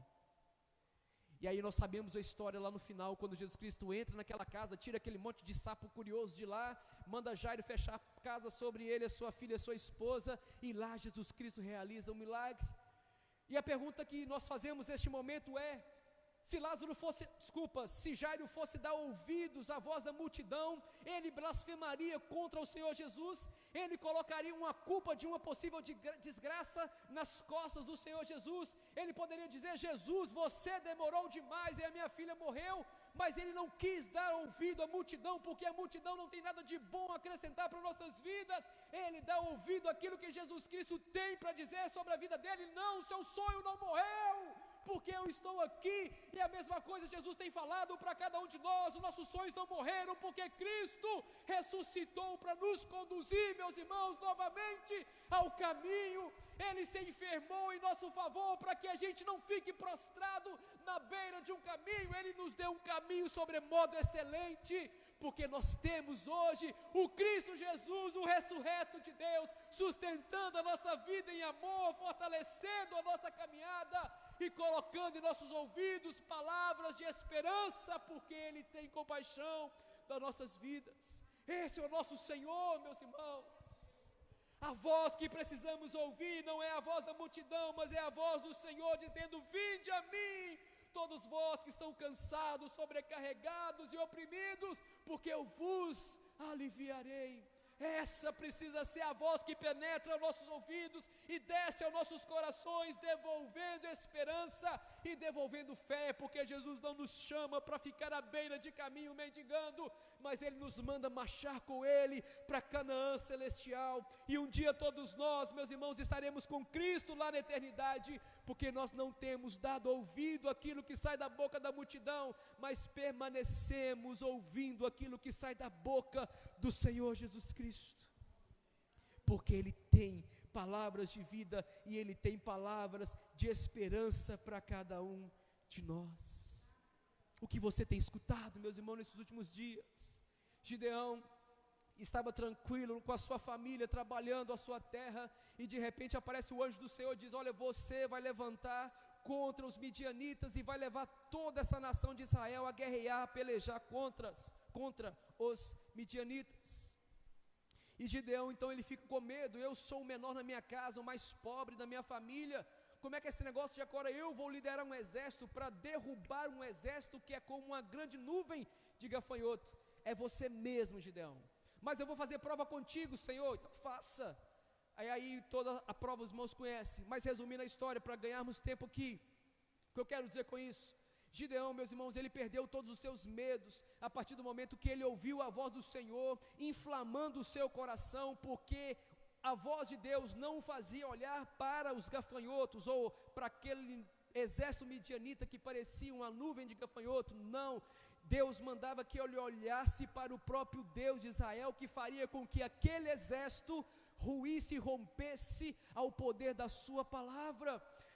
Speaker 2: E aí nós sabemos a história lá no final, quando Jesus Cristo entra naquela casa, tira aquele monte de sapo curioso de lá, manda Jairo fechar a casa sobre ele, a sua filha, a sua esposa, e lá Jesus Cristo realiza um milagre. E a pergunta que nós fazemos neste momento é: se Jairo fosse dar ouvidos à voz da multidão, ele blasfemaria contra o Senhor Jesus, ele colocaria uma culpa de uma possível desgraça nas costas do Senhor Jesus, ele poderia dizer: Jesus, você demorou demais e a minha filha morreu, mas ele não quis dar ouvido à multidão, porque a multidão não tem nada de bom a acrescentar para nossas vidas. Ele dá ouvido àquilo que Jesus Cristo tem para dizer sobre a vida dele: não, seu sonho não morreu, porque eu estou aqui. E a mesma coisa Jesus tem falado para cada um de nós: os nossos sonhos não morreram, porque Cristo ressuscitou para nos conduzir, meus irmãos, novamente ao caminho. Ele se enfermou em nosso favor, para que a gente não fique prostrado na beira de um caminho. Ele nos deu um caminho sobremodo excelente, porque nós temos hoje o Cristo Jesus, o ressurreto de Deus, sustentando a nossa vida em amor, fortalecendo a nossa caminhada e colocando em nossos ouvidos palavras de esperança, porque Ele tem compaixão das nossas vidas. Esse é o nosso Senhor, meus irmãos. A voz que precisamos ouvir não é a voz da multidão, mas é a voz do Senhor dizendo: vinde a mim, todos vós que estão cansados, sobrecarregados e oprimidos, porque eu vos aliviarei. Essa precisa ser a voz que penetra aos nossos ouvidos e desce aos nossos corações, devolvendo esperança e devolvendo fé, porque Jesus não nos chama para ficar à beira de caminho mendigando, mas Ele nos manda marchar com Ele para Canaã celestial, e um dia todos nós, meus irmãos, estaremos com Cristo lá na eternidade, porque nós não temos dado ouvido àquilo que sai da boca da multidão, mas permanecemos ouvindo aquilo que sai da boca do Senhor Jesus Cristo, porque Ele tem palavras de vida e Ele tem palavras de esperança para cada um de nós. O que você tem escutado, meus irmãos, nesses últimos dias? Gideão estava tranquilo com a sua família, trabalhando a sua terra, e de repente aparece o anjo do Senhor e diz: olha, você vai levantar contra os midianitas e vai levar toda essa nação de Israel a guerrear, a pelejar contra os midianitas. E Gideão, então, ele fica com medo: eu sou o menor na minha casa, o mais pobre da minha família, como é que é esse negócio de agora eu vou liderar um exército para derrubar um exército que é como uma grande nuvem de gafanhoto? É você mesmo, Gideão. Mas eu vou fazer prova contigo, Senhor. Então faça. Aí toda a prova os irmãos conhecem, mas resumindo a história para ganharmos tempo aqui, o que eu quero dizer com isso? Gideão, meus irmãos, ele perdeu todos os seus medos a partir do momento que ele ouviu a voz do Senhor, inflamando o seu coração, porque a voz de Deus não o fazia olhar para os gafanhotos, ou para aquele exército midianita que parecia uma nuvem de gafanhoto. Não, Deus mandava que ele olhasse para o próprio Deus de Israel, que faria com que aquele exército ruísse e rompesse ao poder da sua palavra.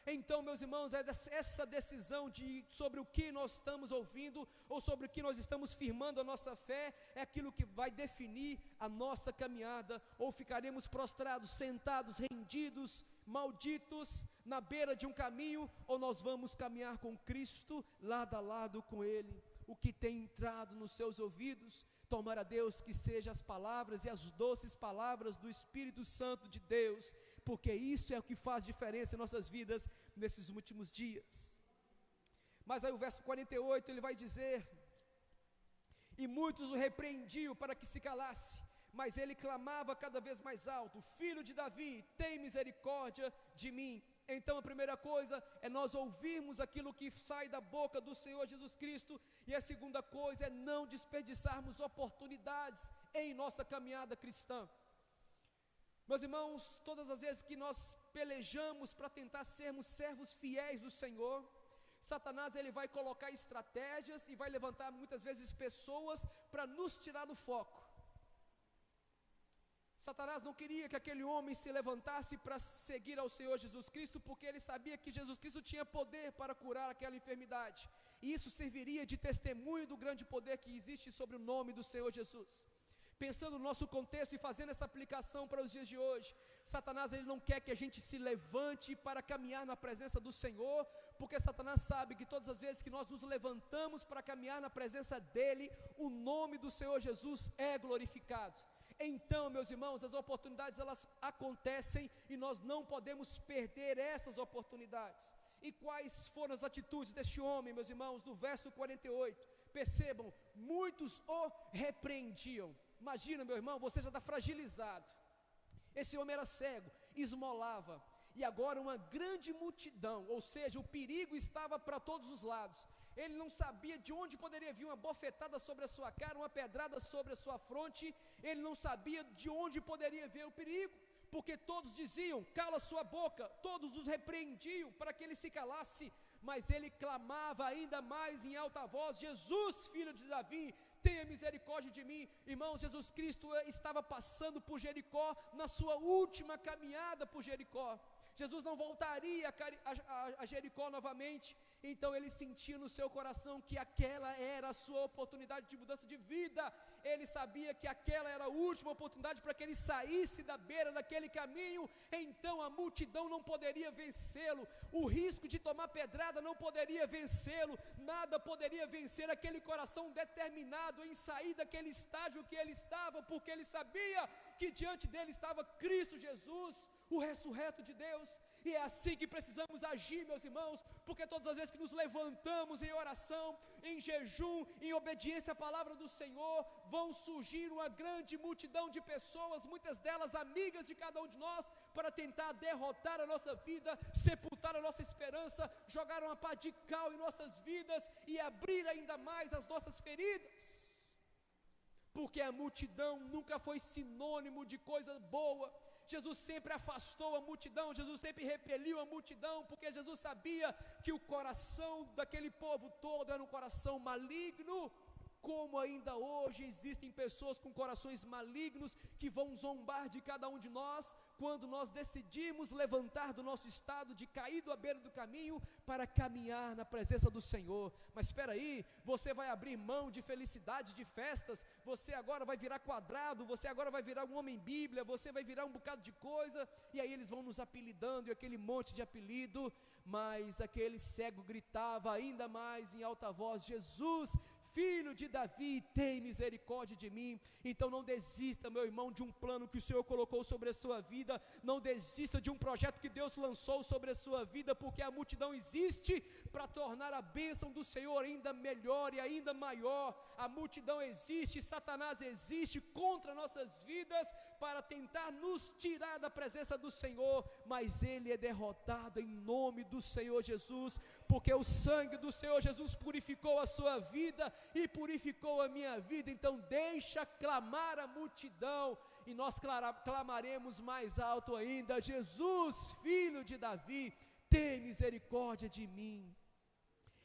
Speaker 2: Então, meus irmãos, é essa decisão sobre o que nós estamos ouvindo, ou sobre o que nós estamos firmando a nossa fé, é aquilo que vai definir a nossa caminhada. Ou ficaremos prostrados, sentados, rendidos, malditos, na beira de um caminho, ou nós vamos caminhar com Cristo, lado a lado com Ele. O que tem entrado nos seus ouvidos, tomara Deus que sejam as palavras e as doces palavras do Espírito Santo de Deus, porque isso é o que faz diferença em nossas vidas nesses últimos dias. Mas aí o verso 48 ele vai dizer: e muitos o repreendiam para que se calasse, mas ele clamava cada vez mais alto: filho de Davi, tem misericórdia de mim. Então a primeira coisa é nós ouvirmos aquilo que sai da boca do Senhor Jesus Cristo, e a segunda coisa é não desperdiçarmos oportunidades em nossa caminhada cristã. Meus irmãos, todas as vezes que nós pelejamos para tentar sermos servos fiéis do Senhor, Satanás ele vai colocar estratégias e vai levantar muitas vezes pessoas para nos tirar do foco. Satanás não queria que aquele homem se levantasse para seguir ao Senhor Jesus Cristo, porque ele sabia que Jesus Cristo tinha poder para curar aquela enfermidade, e isso serviria de testemunho do grande poder que existe sobre o nome do Senhor Jesus. Pensando no nosso contexto e fazendo essa aplicação para os dias de hoje, Satanás ele não quer que a gente se levante para caminhar na presença do Senhor, porque Satanás sabe que todas as vezes que nós nos levantamos para caminhar na presença dEle, o nome do Senhor Jesus é glorificado. Então, meus irmãos, as oportunidades elas acontecem e nós não podemos perder essas oportunidades. E quais foram as atitudes deste homem, meus irmãos? Do verso 48, percebam, muitos o repreendiam. Imagina, meu irmão, você já está fragilizado. Esse homem era cego, esmolava, e agora uma grande multidão, ou seja, o perigo estava para todos os lados. Ele não sabia de onde poderia vir uma bofetada sobre a sua cara, uma pedrada sobre a sua fronte. Ele não sabia de onde poderia vir o perigo, porque todos diziam: cala sua boca. Todos os repreendiam para que ele se calasse, mas ele clamava ainda mais em alta voz: Jesus, filho de Davi, tenha misericórdia de mim. Irmãos, Jesus Cristo estava passando por Jericó, na sua última caminhada por Jericó. Jesus não voltaria a Jericó novamente. Então ele sentia no seu coração que aquela era a sua oportunidade de mudança de vida. Ele sabia que aquela era a última oportunidade para que ele saísse da beira daquele caminho. Então a multidão não poderia vencê-lo, o risco de tomar pedrada não poderia vencê-lo, nada poderia vencer aquele coração determinado em sair daquele estágio que ele estava, porque ele sabia que diante dele estava Cristo Jesus, o ressurreto de Deus. E é assim que precisamos agir, meus irmãos, porque todas as vezes que nos levantamos em oração, em jejum, em obediência à palavra do Senhor, vão surgir uma grande multidão de pessoas, muitas delas amigas de cada um de nós, para tentar derrotar a nossa vida, sepultar a nossa esperança, jogar uma pá de cal em nossas vidas e abrir ainda mais as nossas feridas. Porque a multidão nunca foi sinônimo de coisa boa. Jesus sempre afastou a multidão, Jesus sempre repeliu a multidão, porque Jesus sabia que o coração daquele povo todo era um coração maligno. Como ainda hoje existem pessoas com corações malignos que vão zombar de cada um de nós, quando nós decidimos levantar do nosso estado de caído à beira do caminho para caminhar na presença do Senhor. Mas espera aí, você vai abrir mão de felicidade, de festas, você agora vai virar quadrado, você agora vai virar um homem bíblia, você vai virar um bocado de coisa, e aí eles vão nos apelidando, e aquele monte de apelido. Mas aquele cego gritava ainda mais em alta voz: Jesus, Filho de Davi, tem misericórdia de mim. Então não desista, meu irmão, de um plano que o Senhor colocou sobre a sua vida. Não desista de um projeto que Deus lançou sobre a sua vida, porque a multidão existe para tornar a bênção do Senhor ainda melhor e ainda maior. A multidão existe, Satanás existe contra nossas vidas para tentar nos tirar da presença do Senhor, mas ele é derrotado em nome do Senhor Jesus, porque o sangue do Senhor Jesus purificou a sua vida e purificou a minha vida. Então deixa clamar a multidão, e nós clamaremos mais alto ainda: Jesus, Filho de Davi, tem misericórdia de mim.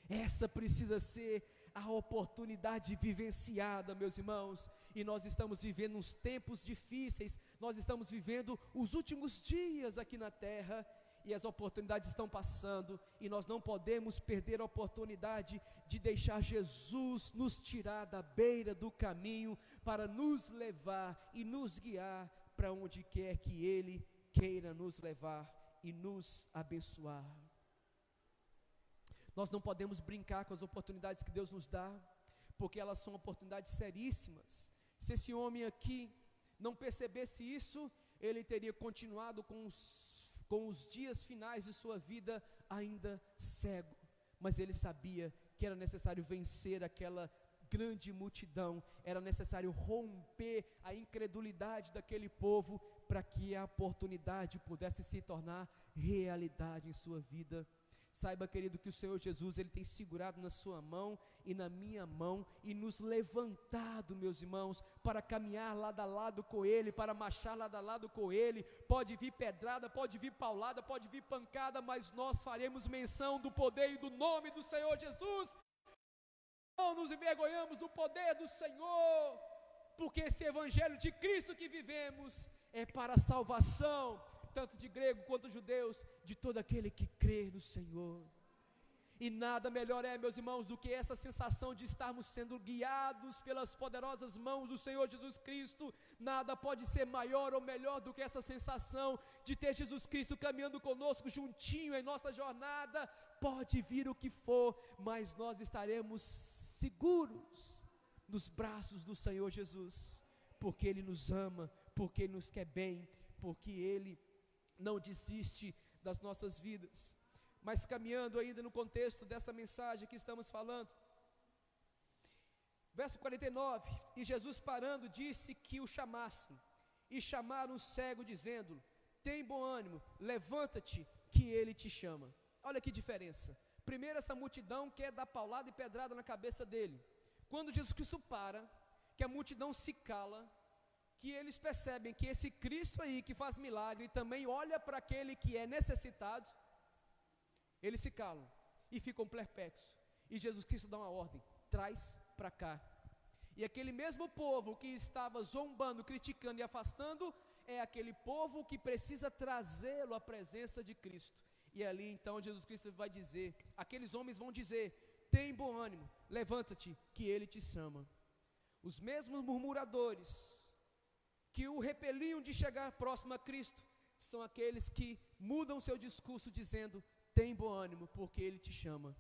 Speaker 2: Essa precisa ser a oportunidade vivenciada, meus irmãos, e nós estamos vivendo uns tempos difíceis, nós estamos vivendo os últimos dias aqui na terra, e as oportunidades estão passando, e nós não podemos perder a oportunidade de deixar Jesus nos tirar da beira do caminho, para nos levar e nos guiar para onde quer que Ele queira nos levar e nos abençoar. Nós não podemos brincar com as oportunidades que Deus nos dá, porque elas são oportunidades seríssimas. Se esse homem aqui não percebesse isso, ele teria continuado com os dias finais de sua vida ainda cego. Mas ele sabia que era necessário vencer aquela grande multidão, era necessário romper a incredulidade daquele povo, para que a oportunidade pudesse se tornar realidade em sua vida. Saiba, querido, que o Senhor Jesus, Ele tem segurado na sua mão e na minha mão, e nos levantado, meus irmãos, para caminhar lado a lado com Ele, para marchar lado a lado com Ele. Pode vir pedrada, pode vir paulada, pode vir pancada, mas nós faremos menção do poder e do nome do Senhor Jesus. Não nos envergonhamos do poder do Senhor, porque esse evangelho de Cristo que vivemos é para a salvação, tanto de grego quanto judeus, de todo aquele que crê no Senhor. E nada melhor é, meus irmãos, do que essa sensação de estarmos sendo guiados pelas poderosas mãos do Senhor Jesus Cristo. Nada pode ser maior ou melhor do que essa sensação de ter Jesus Cristo caminhando conosco, juntinho em nossa jornada. Pode vir o que for, mas nós estaremos seguros nos braços do Senhor Jesus, porque Ele nos ama, porque Ele nos quer bem, porque Ele não desiste das nossas vidas. Mas caminhando ainda no contexto dessa mensagem que estamos falando, verso 49, e Jesus parando disse que o chamassem, e chamaram o cego dizendo: tem bom ânimo, levanta-te, que ele te chama. Olha que diferença. Primeiro, essa multidão quer dar paulada e pedrada na cabeça dele. Quando Jesus Cristo para, que a multidão se cala, que eles percebem que esse Cristo aí que faz milagre também olha para aquele que é necessitado, eles se calam e ficam perplexos. E Jesus Cristo dá uma ordem: traz para cá. E aquele mesmo povo que estava zombando, criticando e afastando, é aquele povo que precisa trazê-lo à presença de Cristo. E ali então Jesus Cristo vai dizer, aqueles homens vão dizer: tem bom ânimo, levanta-te, que ele te chama. Os mesmos murmuradores que o repeliam de chegar próximo a Cristo, são aqueles que mudam seu discurso dizendo: tem bom ânimo, porque Ele te chama.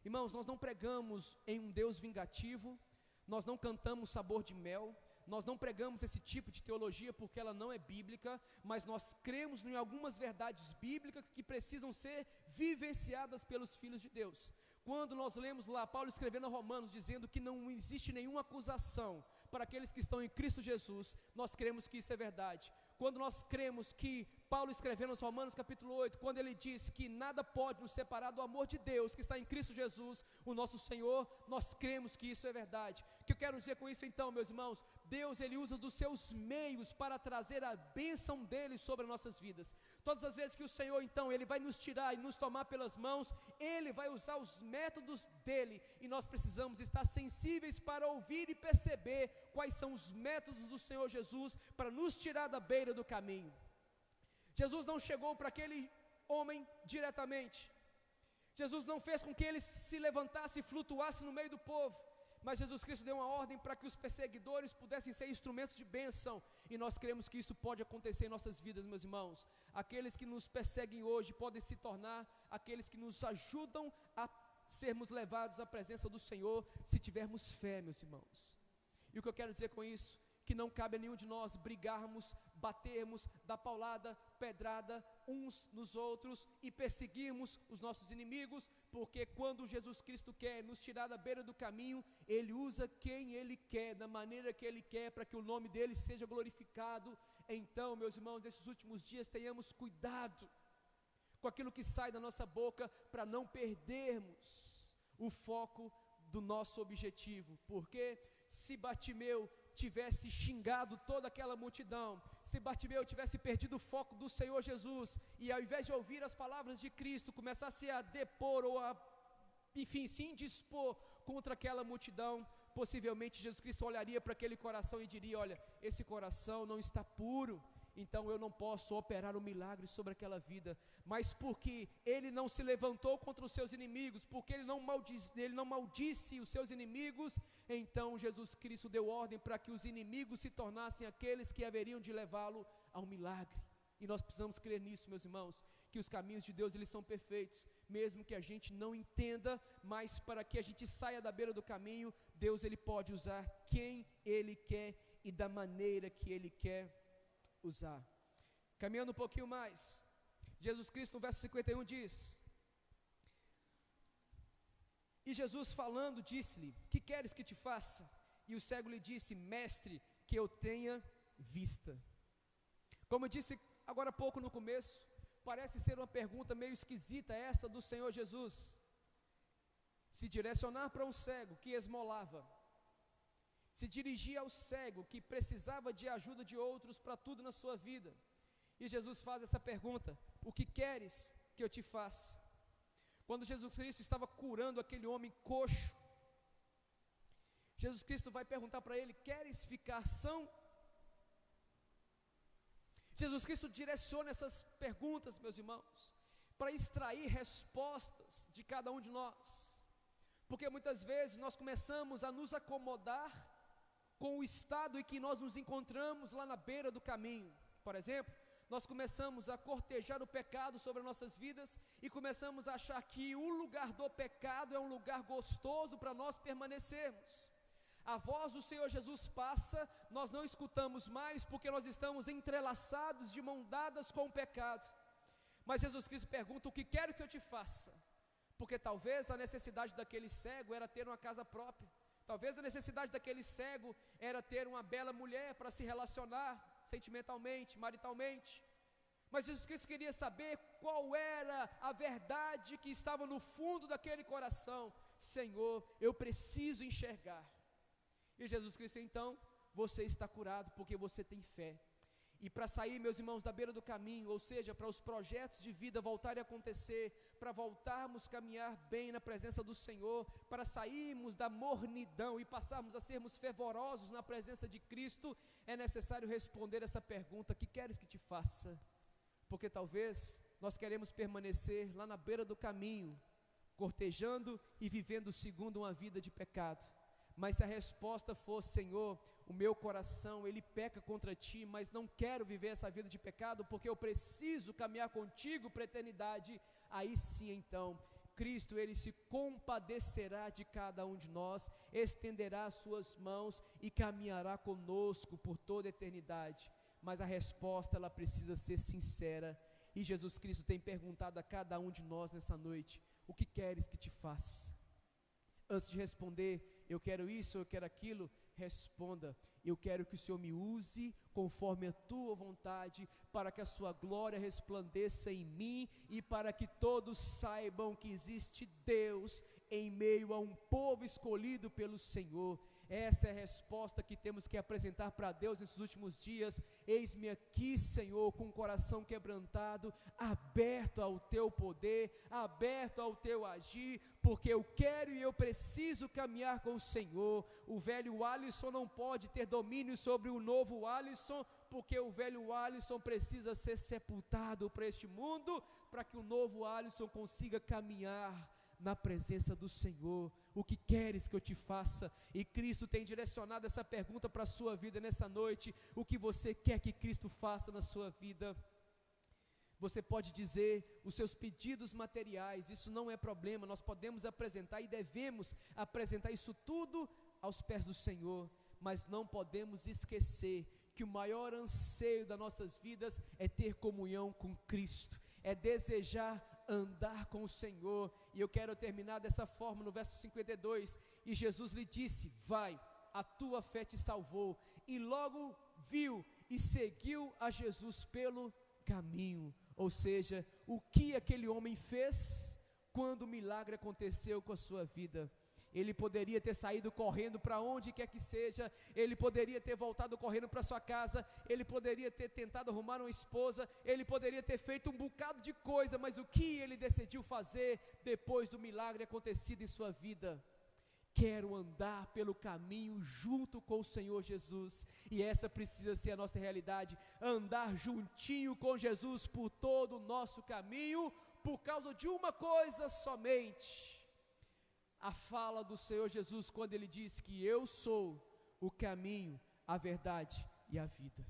Speaker 2: Irmãos, nós não pregamos em um Deus vingativo, nós não cantamos sabor de mel, nós não pregamos esse tipo de teologia porque ela não é bíblica, mas nós cremos em algumas verdades bíblicas que precisam ser vivenciadas pelos filhos de Deus. Quando nós lemos lá Paulo escrevendo a Romanos, dizendo que não existe nenhuma acusação para aqueles que estão em Cristo Jesus, nós cremos que isso é verdade. Quando nós cremos que Paulo escrevendo aos Romanos capítulo 8, quando ele diz que nada pode nos separar do amor de Deus que está em Cristo Jesus, o nosso Senhor, nós cremos que isso é verdade. O que eu quero dizer com isso então, meus irmãos? Deus, ele usa dos seus meios para trazer a bênção dele sobre as nossas vidas. Todas as vezes que o Senhor então, ele vai nos tirar e nos tomar pelas mãos, ele vai usar os métodos dele, e nós precisamos estar sensíveis para ouvir e perceber quais são os métodos do Senhor Jesus para nos tirar da beira do caminho. Jesus não chegou para aquele homem diretamente. Jesus não fez com que ele se levantasse e flutuasse no meio do povo, mas Jesus Cristo deu uma ordem para que os perseguidores pudessem ser instrumentos de bênção, e nós cremos que isso pode acontecer em nossas vidas, meus irmãos. Aqueles que nos perseguem hoje podem se tornar aqueles que nos ajudam a sermos levados à presença do Senhor, se tivermos fé, meus irmãos. E o que eu quero dizer com isso? Que não cabe a nenhum de nós brigarmos, batermos, dar paulada, pedrada uns nos outros e perseguirmos os nossos inimigos, porque quando Jesus Cristo quer nos tirar da beira do caminho, Ele usa quem Ele quer, da maneira que Ele quer, para que o nome dEle seja glorificado. Então, meus irmãos, nesses últimos dias tenhamos cuidado com aquilo que sai da nossa boca, para não perdermos o foco do nosso objetivo, porque se Bartimeu tivesse xingado toda aquela multidão, se Bartimeu tivesse perdido o foco do Senhor Jesus, e ao invés de ouvir as palavras de Cristo, começasse a depor ou a, enfim, se indispor contra aquela multidão, possivelmente Jesus Cristo olharia para aquele coração e diria: olha, esse coração não está puro, então eu não posso operar um milagre sobre aquela vida. Mas porque ele não se levantou contra os seus inimigos, porque ele não maldisse os seus inimigos, então Jesus Cristo deu ordem para que os inimigos se tornassem aqueles que haveriam de levá-lo ao milagre. E nós precisamos crer nisso, meus irmãos, que os caminhos de Deus, eles são perfeitos, mesmo que a gente não entenda, mas para que a gente saia da beira do caminho, Deus, ele pode usar quem ele quer e da maneira que ele quer usar. Caminhando um pouquinho mais, Jesus Cristo no verso 51 diz: e Jesus falando disse-lhe: que queres que te faça? E o cego lhe disse: mestre, que eu tenha vista. Como eu disse agora há pouco no começo, parece ser uma pergunta meio esquisita essa do Senhor Jesus, se direcionar para um cego que esmolava, se dirigir ao cego que precisava de ajuda de outros para tudo na sua vida, e Jesus faz essa pergunta: o que queres que eu te faça? Quando Jesus Cristo estava curando aquele homem coxo, Jesus Cristo vai perguntar para ele: queres ficar são? Jesus Cristo direciona essas perguntas, meus irmãos, para extrair respostas de cada um de nós, porque muitas vezes nós começamos a nos acomodar com o estado em que nós nos encontramos lá na beira do caminho. Por exemplo, nós começamos a cortejar o pecado sobre as nossas vidas e começamos a achar que o lugar do pecado é um lugar gostoso para nós permanecermos. A voz do Senhor Jesus passa, nós não escutamos mais porque nós estamos entrelaçados de mão dadas com o pecado. Mas Jesus Cristo pergunta: o que quero que eu te faça? Porque talvez a necessidade daquele cego era ter uma casa própria. Talvez a necessidade daquele cego era ter uma bela mulher para se relacionar sentimentalmente, maritalmente. Mas Jesus Cristo queria saber qual era a verdade que estava no fundo daquele coração. Senhor, eu preciso enxergar. E Jesus Cristo então: você está curado porque você tem fé. E para sair, meus irmãos, da beira do caminho, ou seja, para os projetos de vida voltarem a acontecer, para voltarmos a caminhar bem na presença do Senhor, para sairmos da mornidão e passarmos a sermos fervorosos na presença de Cristo, é necessário responder essa pergunta: que queres que te faça? Porque talvez nós queremos permanecer lá na beira do caminho, cortejando e vivendo segundo uma vida de pecado. Mas se a resposta for: Senhor, o meu coração, ele peca contra ti, mas não quero viver essa vida de pecado, porque eu preciso caminhar contigo para a eternidade, aí sim então, Cristo, Ele se compadecerá de cada um de nós, estenderá as suas mãos e caminhará conosco por toda a eternidade. Mas a resposta, ela precisa ser sincera, e Jesus Cristo tem perguntado a cada um de nós nessa noite: o que queres que te faça? Antes de responder, eu quero isso, eu quero aquilo, responda: eu quero que o Senhor me use conforme a tua vontade, para que a sua glória resplandeça em mim e para que todos saibam que existe Deus em meio a um povo escolhido pelo Senhor. Essa é a resposta que temos que apresentar para Deus nesses últimos dias. Eis-me aqui, Senhor, com o coração quebrantado, aberto ao teu poder, aberto ao teu agir, porque eu quero e eu preciso caminhar com o Senhor. O velho Alisson não pode ter domínio sobre o novo Alisson, porque o velho Alisson precisa ser sepultado para este mundo, para que o novo Alisson consiga caminhar na presença do Senhor. O que queres que eu te faça? E Cristo tem direcionado essa pergunta para a sua vida nessa noite. O que você quer que Cristo faça na sua vida? Você pode dizer os seus pedidos materiais, isso não é problema, nós podemos apresentar e devemos apresentar isso tudo aos pés do Senhor, mas não podemos esquecer que o maior anseio das nossas vidas é ter comunhão com Cristo, é desejar andar com o Senhor. E eu quero terminar dessa forma no verso 52, e Jesus lhe disse: vai, a tua fé te salvou, e logo viu e seguiu a Jesus pelo caminho. Ou seja, o que aquele homem fez quando o milagre aconteceu com a sua vida? Ele poderia ter saído correndo para onde quer que seja, ele poderia ter voltado correndo para sua casa, ele poderia ter tentado arrumar uma esposa, ele poderia ter feito um bocado de coisa, mas o que ele decidiu fazer depois do milagre acontecido em sua vida? Quero andar pelo caminho junto com o Senhor Jesus, e essa precisa ser a nossa realidade, andar juntinho com Jesus por todo o nosso caminho, por causa de uma coisa somente: a fala do Senhor Jesus, quando Ele diz que eu sou o caminho, a verdade e a vida.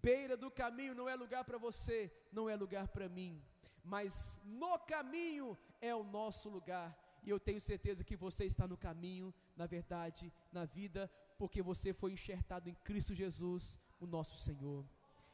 Speaker 2: Beira do caminho não é lugar para você, não é lugar para mim, mas no caminho é o nosso lugar. E eu tenho certeza que você está no caminho, na verdade, na vida, porque você foi enxertado em Cristo Jesus, o nosso Senhor.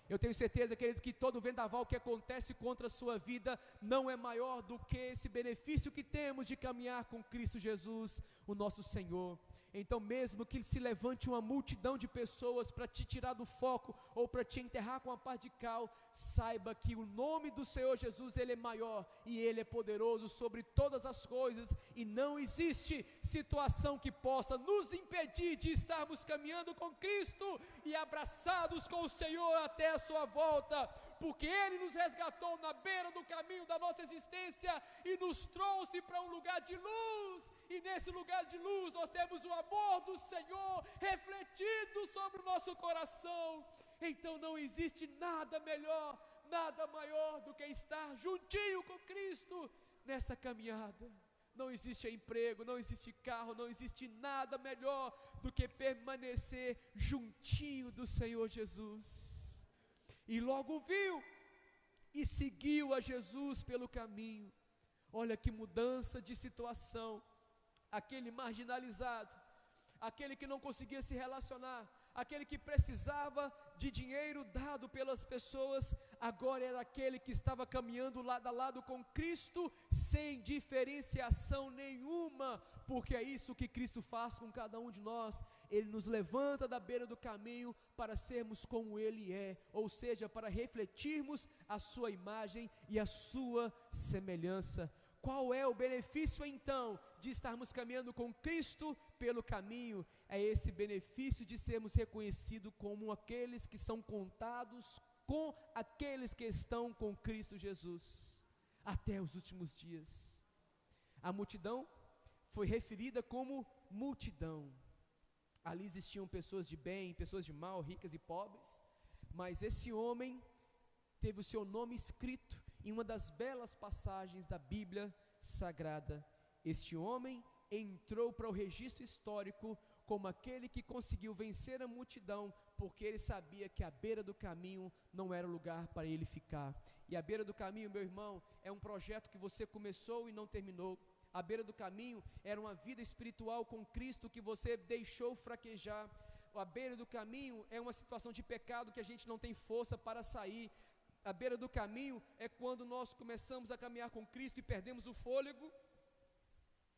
Speaker 2: Eu tenho certeza, querido, que todo vendaval que acontece contra a sua vida não é maior do que esse benefício que temos de caminhar com Cristo Jesus, o nosso Senhor. Então, mesmo que se levante uma multidão de pessoas para te tirar do foco ou para te enterrar com a pá de cal, saiba que o nome do Senhor Jesus, Ele é maior e Ele é poderoso sobre todas as coisas, e não existe situação que possa nos impedir de estarmos caminhando com Cristo e abraçados com o Senhor até a sua volta, porque Ele nos resgatou na beira do caminho da nossa existência e nos trouxe para um lugar de luz. E nesse lugar de luz nós temos o amor do Senhor refletido sobre o nosso coração. Então não existe nada melhor, nada maior do que estar juntinho com Cristo nessa caminhada. Não existe emprego, não existe carro, não existe nada melhor do que permanecer juntinho do Senhor Jesus. E logo viu e seguiu a Jesus pelo caminho. Olha que mudança de situação. Aquele marginalizado, aquele que não conseguia se relacionar, aquele que precisava de dinheiro dado pelas pessoas, agora era aquele que estava caminhando lado a lado com Cristo, sem diferenciação nenhuma, porque é isso que Cristo faz com cada um de nós. Ele nos levanta da beira do caminho para sermos como Ele é, ou seja, para refletirmos a sua imagem e a sua semelhança. Qual é o benefício então de estarmos caminhando com Cristo pelo caminho? É esse benefício de sermos reconhecidos como aqueles que são contados com aqueles que estão com Cristo Jesus até os últimos dias. A multidão foi referida como multidão. Ali existiam pessoas de bem, pessoas de mal, ricas e pobres, mas esse homem teve o seu nome escrito em uma das belas passagens da Bíblia Sagrada. Este homem entrou para o registro histórico como aquele que conseguiu vencer a multidão, porque ele sabia que a beira do caminho não era lugar para ele ficar. E a beira do caminho, meu irmão, é um projeto que você começou e não terminou. À beira do caminho era uma vida espiritual com Cristo que você deixou fraquejar. À beira do caminho é uma situação de pecado que a gente não tem força para sair. À beira do caminho é quando nós começamos a caminhar com Cristo e perdemos o fôlego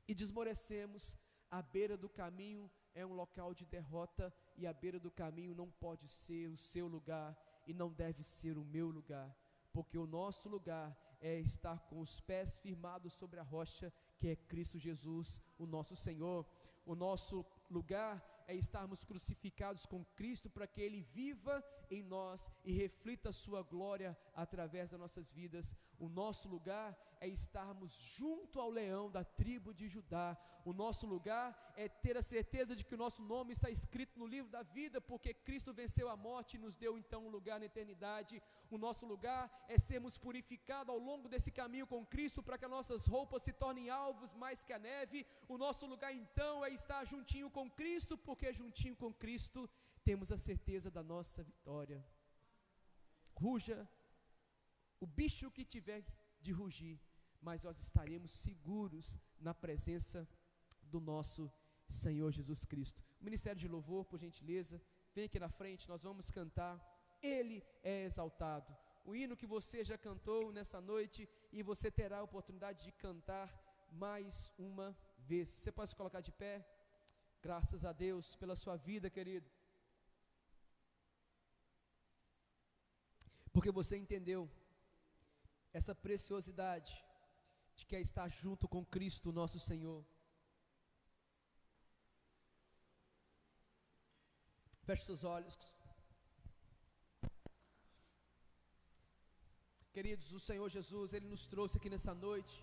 Speaker 2: e desmorecemos. À beira do caminho é um local de derrota, e à beira do caminho não pode ser o seu lugar e não deve ser o meu lugar, porque o nosso lugar é estar com os pés firmados sobre a rocha, que é Cristo Jesus, o nosso Senhor. O nosso lugar é estarmos crucificados com Cristo, para que Ele viva em nós e reflita a sua glória através das nossas vidas. O nosso lugar é estarmos junto ao leão da tribo de Judá. O nosso lugar é ter a certeza de que o nosso nome está escrito no livro da vida, porque Cristo venceu a morte e nos deu então um lugar na eternidade. O nosso lugar é sermos purificados ao longo desse caminho com Cristo, para que as nossas roupas se tornem alvos mais que a neve. O nosso lugar então é estar juntinho com Cristo, porque juntinho com Cristo temos a certeza da nossa vitória. Ruja o bicho que tiver de rugir, mas nós estaremos seguros na presença do nosso Senhor Jesus Cristo. O ministério de louvor, por gentileza, vem aqui na frente, nós vamos cantar Ele é exaltado. O hino que você já cantou nessa noite, e você terá a oportunidade de cantar mais uma vez. Você pode se colocar de pé? Graças a Deus pela sua vida, querido, porque você entendeu essa preciosidade de que é estar junto com Cristo nosso Senhor. Feche seus olhos. Queridos, o Senhor Jesus, Ele nos trouxe aqui nessa noite,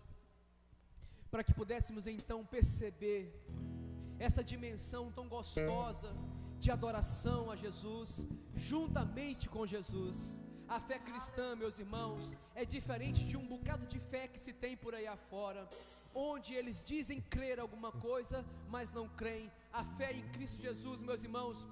Speaker 2: para que pudéssemos então perceber essa dimensão tão gostosa de adoração a Jesus, juntamente com Jesus. A fé cristã, meus irmãos, é diferente de um bocado de fé que se tem por aí afora, onde eles dizem crer alguma coisa, mas não creem. A fé em Cristo Jesus, meus irmãos,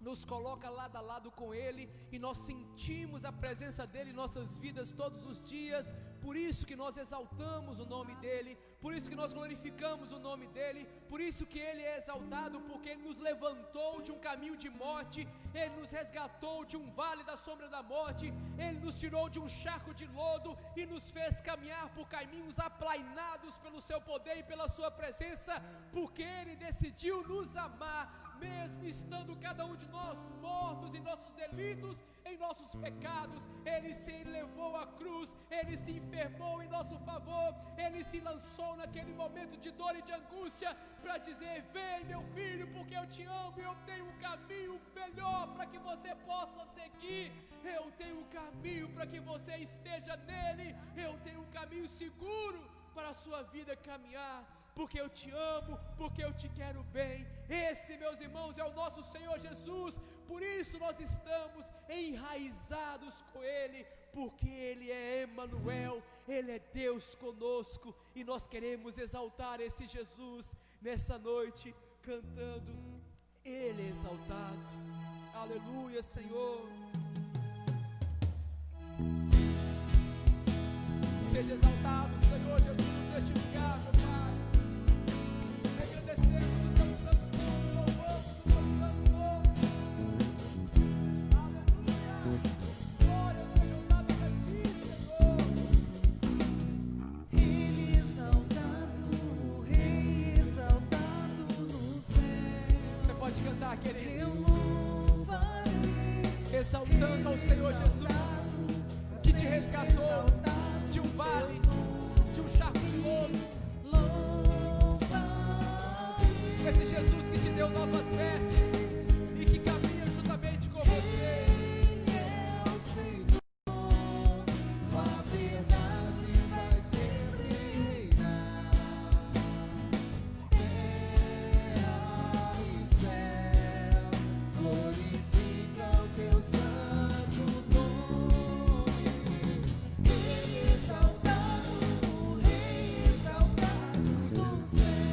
Speaker 2: nos coloca lado a lado com Ele, e nós sentimos a presença dEle em nossas vidas todos os dias. Por isso que nós exaltamos o nome dEle, por isso que nós glorificamos o nome dEle, por isso que Ele é exaltado, porque Ele nos levantou de um caminho de morte, Ele nos resgatou de um vale da sombra da morte, Ele nos tirou de um charco de lodo e nos fez caminhar por caminhos aplainados pelo seu poder e pela sua presença, porque Ele decidiu nos amar, mesmo estando cada um de nós mortos em nossos delitos, em nossos pecados. Ele se elevou à cruz, Ele se enfermou em nosso favor, Ele se lançou naquele momento de dor e de angústia, para dizer: vem meu filho, porque eu te amo, e eu tenho um caminho melhor para que você possa seguir, eu tenho um caminho para que você esteja nele, eu tenho um caminho seguro para a sua vida caminhar, porque eu te amo, porque eu te quero bem. Esse, meus irmãos, é o nosso Senhor Jesus. Por isso nós estamos enraizados com Ele, porque Ele é Emanuel, Ele é Deus conosco, e nós queremos exaltar esse Jesus nessa noite, cantando Ele é exaltado. Aleluia, Senhor. Seja exaltado, Senhor Jesus, neste lugar, meu Pai. Agradecemos o teu santo nome, louvamos o teu santo nome. Aleluia. Glória seja dada a ti, Senhor.
Speaker 3: Ele exaltado, Rei exaltado no céu.
Speaker 2: Você pode cantar, querido.
Speaker 3: Eu louvarei,
Speaker 2: Exaltando ao Senhor Jesus, que te resgatou de um vale, de um charco de lodo. Esse Jesus que te deu novas vestes e que caminha juntamente com você.
Speaker 3: Ele é o Senhor, sua verdade vai sempre reinar. Terra e céu glorificam o teu santo nome. Ele exaltado, o Rei exaltado no céu.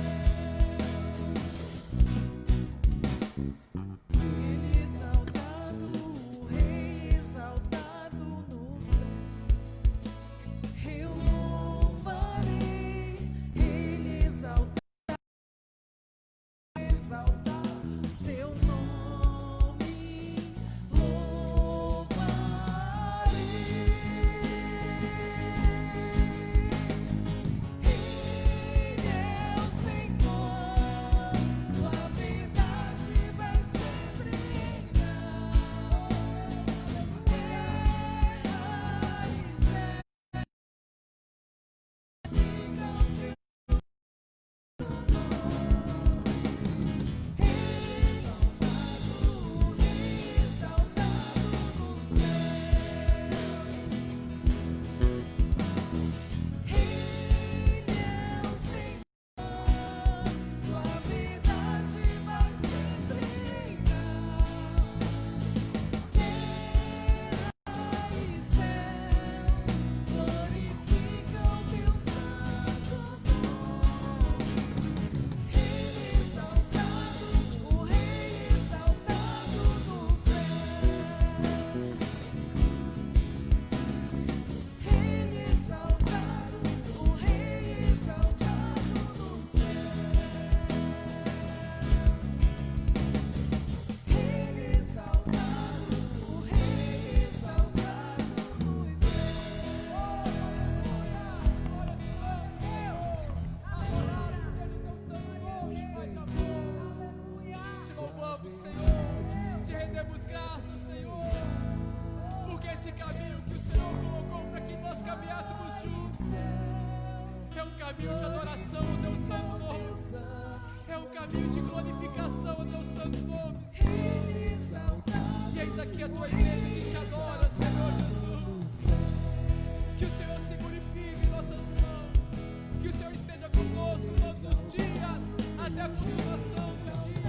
Speaker 2: louvio, de glorificação ao teu santo nome. E eis aqui a tua igreja que te adora, Senhor Jesus. Que o Senhor segure firme em nossas mãos. Que o Senhor esteja conosco todos os dias, até a consumação dos dias.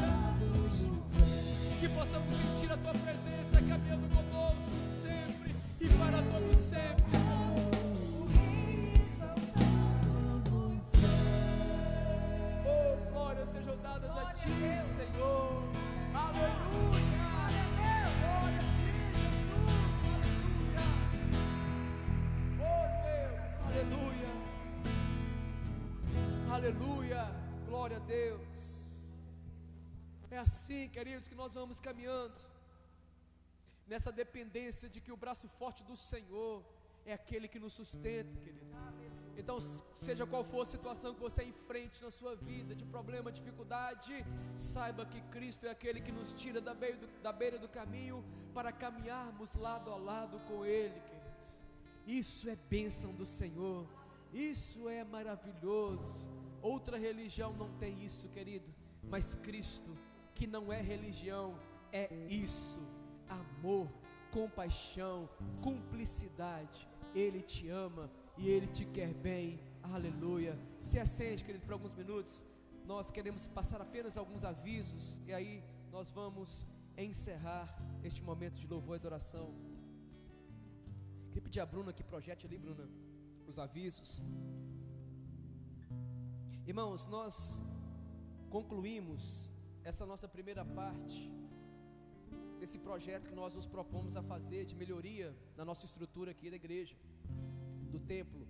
Speaker 2: Que possamos sentir a tua presença caminhando conosco sempre e para todos sempre. Oh, glórias sejam dadas a ti, Senhor. Aleluia. Glória a ti, Jesus. Oh, Deus. Aleluia. Aleluia. Glória a Deus. É assim, queridos, que nós vamos caminhando nessa dependência de que o braço forte do Senhor é aquele que nos sustenta, queridos. Então, seja qual for a situação que você enfrente na sua vida, de problema, dificuldade, saiba que Cristo é aquele que nos tira da beira do caminho para caminharmos lado a lado com Ele, queridos. Isso é bênção do Senhor, isso é maravilhoso. Outra religião não tem isso, querido, mas Cristo, que não é religião, é isso: amor, compaixão, cumplicidade. Ele te ama e Ele te quer bem. Aleluia. Se assente, querido, por alguns minutos. Nós queremos passar apenas alguns avisos e aí nós vamos encerrar este momento de louvor e adoração. Queria pedir a Bruna que projete ali, Bruna, os avisos. Irmãos, nós concluímos essa nossa primeira parte desse projeto que nós nos propomos a fazer de melhoria na nossa estrutura aqui da igreja, do templo.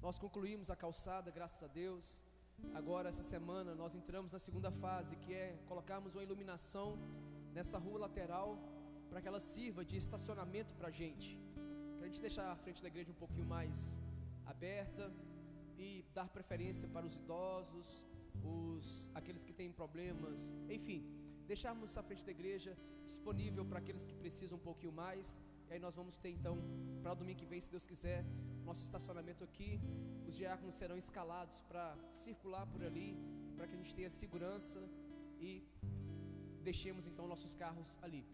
Speaker 2: Nós concluímos a calçada, graças a Deus. Agora, essa semana, nós entramos na segunda fase, que é colocarmos uma iluminação nessa rua lateral, para que ela sirva de estacionamento para a gente deixar a frente da igreja um pouquinho mais aberta e dar preferência para os idosos, aqueles que têm problemas, enfim, deixarmos a frente da igreja disponível para aqueles que precisam um pouquinho mais. E aí nós vamos ter então, para o domingo que vem, se Deus quiser, nosso estacionamento aqui. Os diáconos serão escalados para circular por ali, para que a gente tenha segurança e deixemos então nossos carros ali.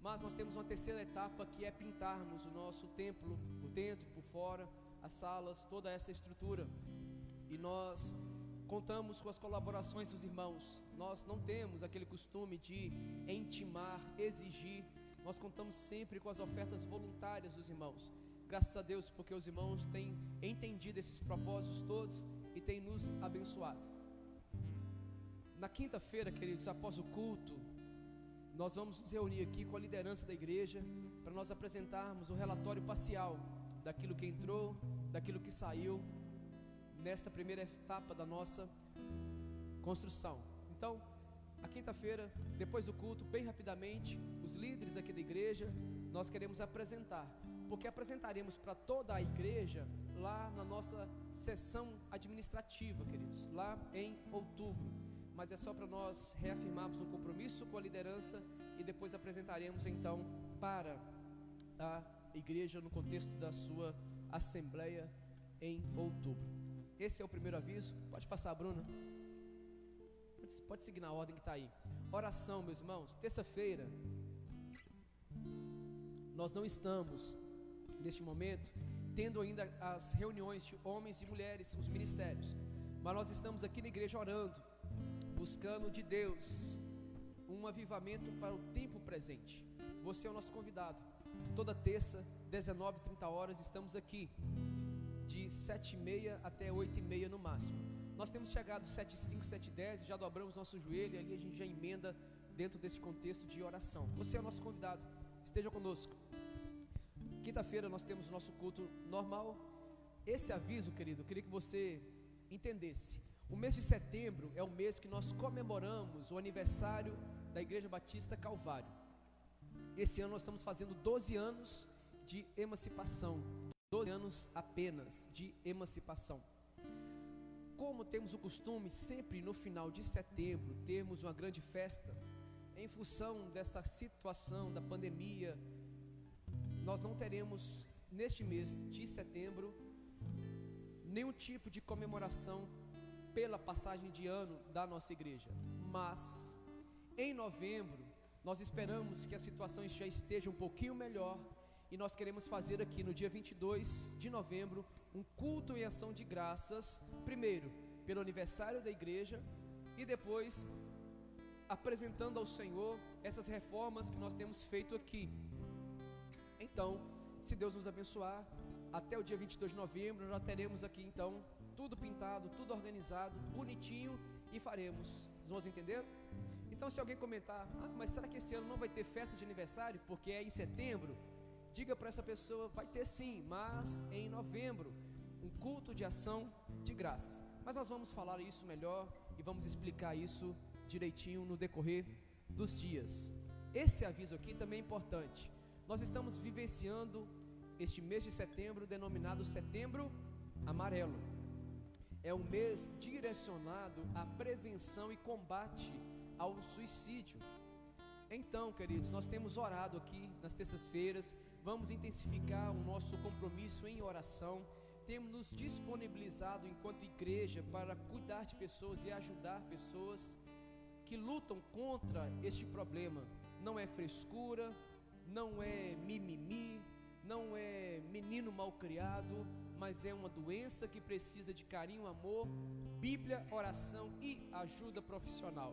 Speaker 2: Mas nós temos uma terceira etapa, que é pintarmos o nosso templo por dentro, por fora, as salas, toda essa estrutura. E nós contamos com as colaborações dos irmãos. Nós não temos aquele costume de intimar, exigir. Nós contamos sempre com as ofertas voluntárias dos irmãos. Graças a Deus, porque os irmãos têm entendido esses propósitos todos e têm nos abençoado. Na quinta-feira, queridos, após o culto, nós vamos nos reunir aqui com a liderança da igreja para nós apresentarmos o relatório parcial daquilo que entrou, daquilo que saiu nesta primeira etapa da nossa construção. Então, a quinta-feira, depois do culto, bem rapidamente, os líderes aqui da igreja, nós queremos apresentar, porque apresentaremos para toda a igreja lá na nossa sessão administrativa, queridos, lá em outubro. Mas é só para nós reafirmarmos um compromisso com a liderança e depois apresentaremos então para a igreja no contexto da sua assembleia em outubro. Esse é o primeiro aviso. Pode passar, Bruna. Pode seguir na ordem que está aí. Oração, meus irmãos. Terça-feira, nós não estamos, neste momento, tendo ainda as reuniões de homens e mulheres, os ministérios. Mas nós estamos aqui na igreja orando, buscando de Deus um avivamento para o tempo presente. Você é o nosso convidado. Toda terça, 19h30, estamos aqui, de 7h30 até 8h30 no máximo. Nós temos chegado 7h05, 7h10, já dobramos nosso joelho e ali a gente já emenda dentro desse contexto de oração. Você é o nosso convidado, esteja conosco. Quinta-feira nós temos o nosso culto normal. Esse aviso, querido, eu queria que você entendesse. O mês de setembro é o mês que nós comemoramos o aniversário da Igreja Batista Calvário. Esse ano nós estamos fazendo 12 anos de emancipação, 12 anos apenas de emancipação. Como temos o costume sempre no final de setembro termos uma grande festa, em função dessa situação da pandemia, nós não teremos neste mês de setembro nenhum tipo de comemoração pela passagem de ano da nossa igreja. mas em novembro nós esperamos que a situação já esteja um pouquinho melhor, e nós queremos fazer aqui no dia 22 de novembro um culto em ação de graças, primeiro pelo aniversário da igreja e depois apresentando ao Senhor essas reformas que nós temos feito aqui. Então, se Deus nos abençoar, até o dia 22 de novembro nós já teremos aqui então tudo pintado, tudo organizado, bonitinho, e faremos. Vamos entender? Então, se alguém comentar, mas será que esse ano não vai ter festa de aniversário porque é em setembro? Diga para essa pessoa, vai ter sim, mas em novembro, um culto de ação de graças. Mas nós vamos falar isso melhor e vamos explicar isso direitinho no decorrer dos dias. Esse aviso aqui também é importante. Nós estamos vivenciando este mês de setembro, denominado Setembro Amarelo. É um mês direcionado à prevenção e combate ao suicídio. Então, queridos, nós temos orado aqui nas terças-feiras, vamos intensificar o nosso compromisso em oração, temos nos disponibilizado enquanto igreja para cuidar de pessoas e ajudar pessoas que lutam contra este problema. Não é frescura, não é mimimi, não é menino mal criado, mas é uma doença que precisa de carinho, amor, Bíblia, oração e ajuda profissional.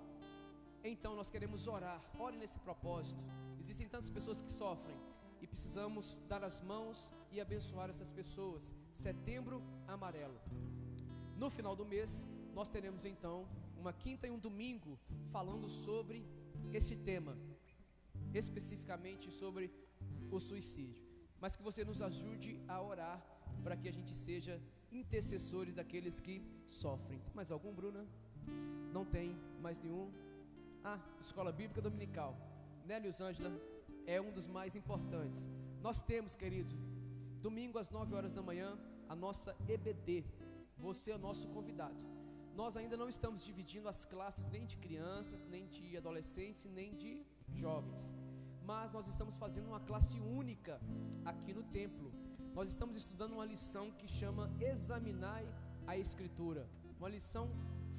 Speaker 2: Então nós queremos orar, ore nesse propósito. Existem tantas pessoas que sofrem e precisamos dar as mãos e abençoar essas pessoas. Setembro Amarelo. No final do mês nós teremos então uma quinta e um domingo falando sobre esse tema, especificamente sobre o suicídio. Mas que você nos ajude a orar para que a gente seja intercessores daqueles que sofrem. Tem mais algum, Bruna? Não tem mais nenhum? Escola Bíblica Dominical, Nélios Ângela é um dos mais importantes. Nós temos, querido, domingo às 9 horas da manhã, a nossa EBD. Você é o nosso convidado. Nós ainda não estamos dividindo as classes nem de crianças, nem de adolescentes, nem de jovens, mas nós estamos fazendo uma classe única aqui no templo. Nós estamos estudando uma lição que chama Examinai a Escritura, uma lição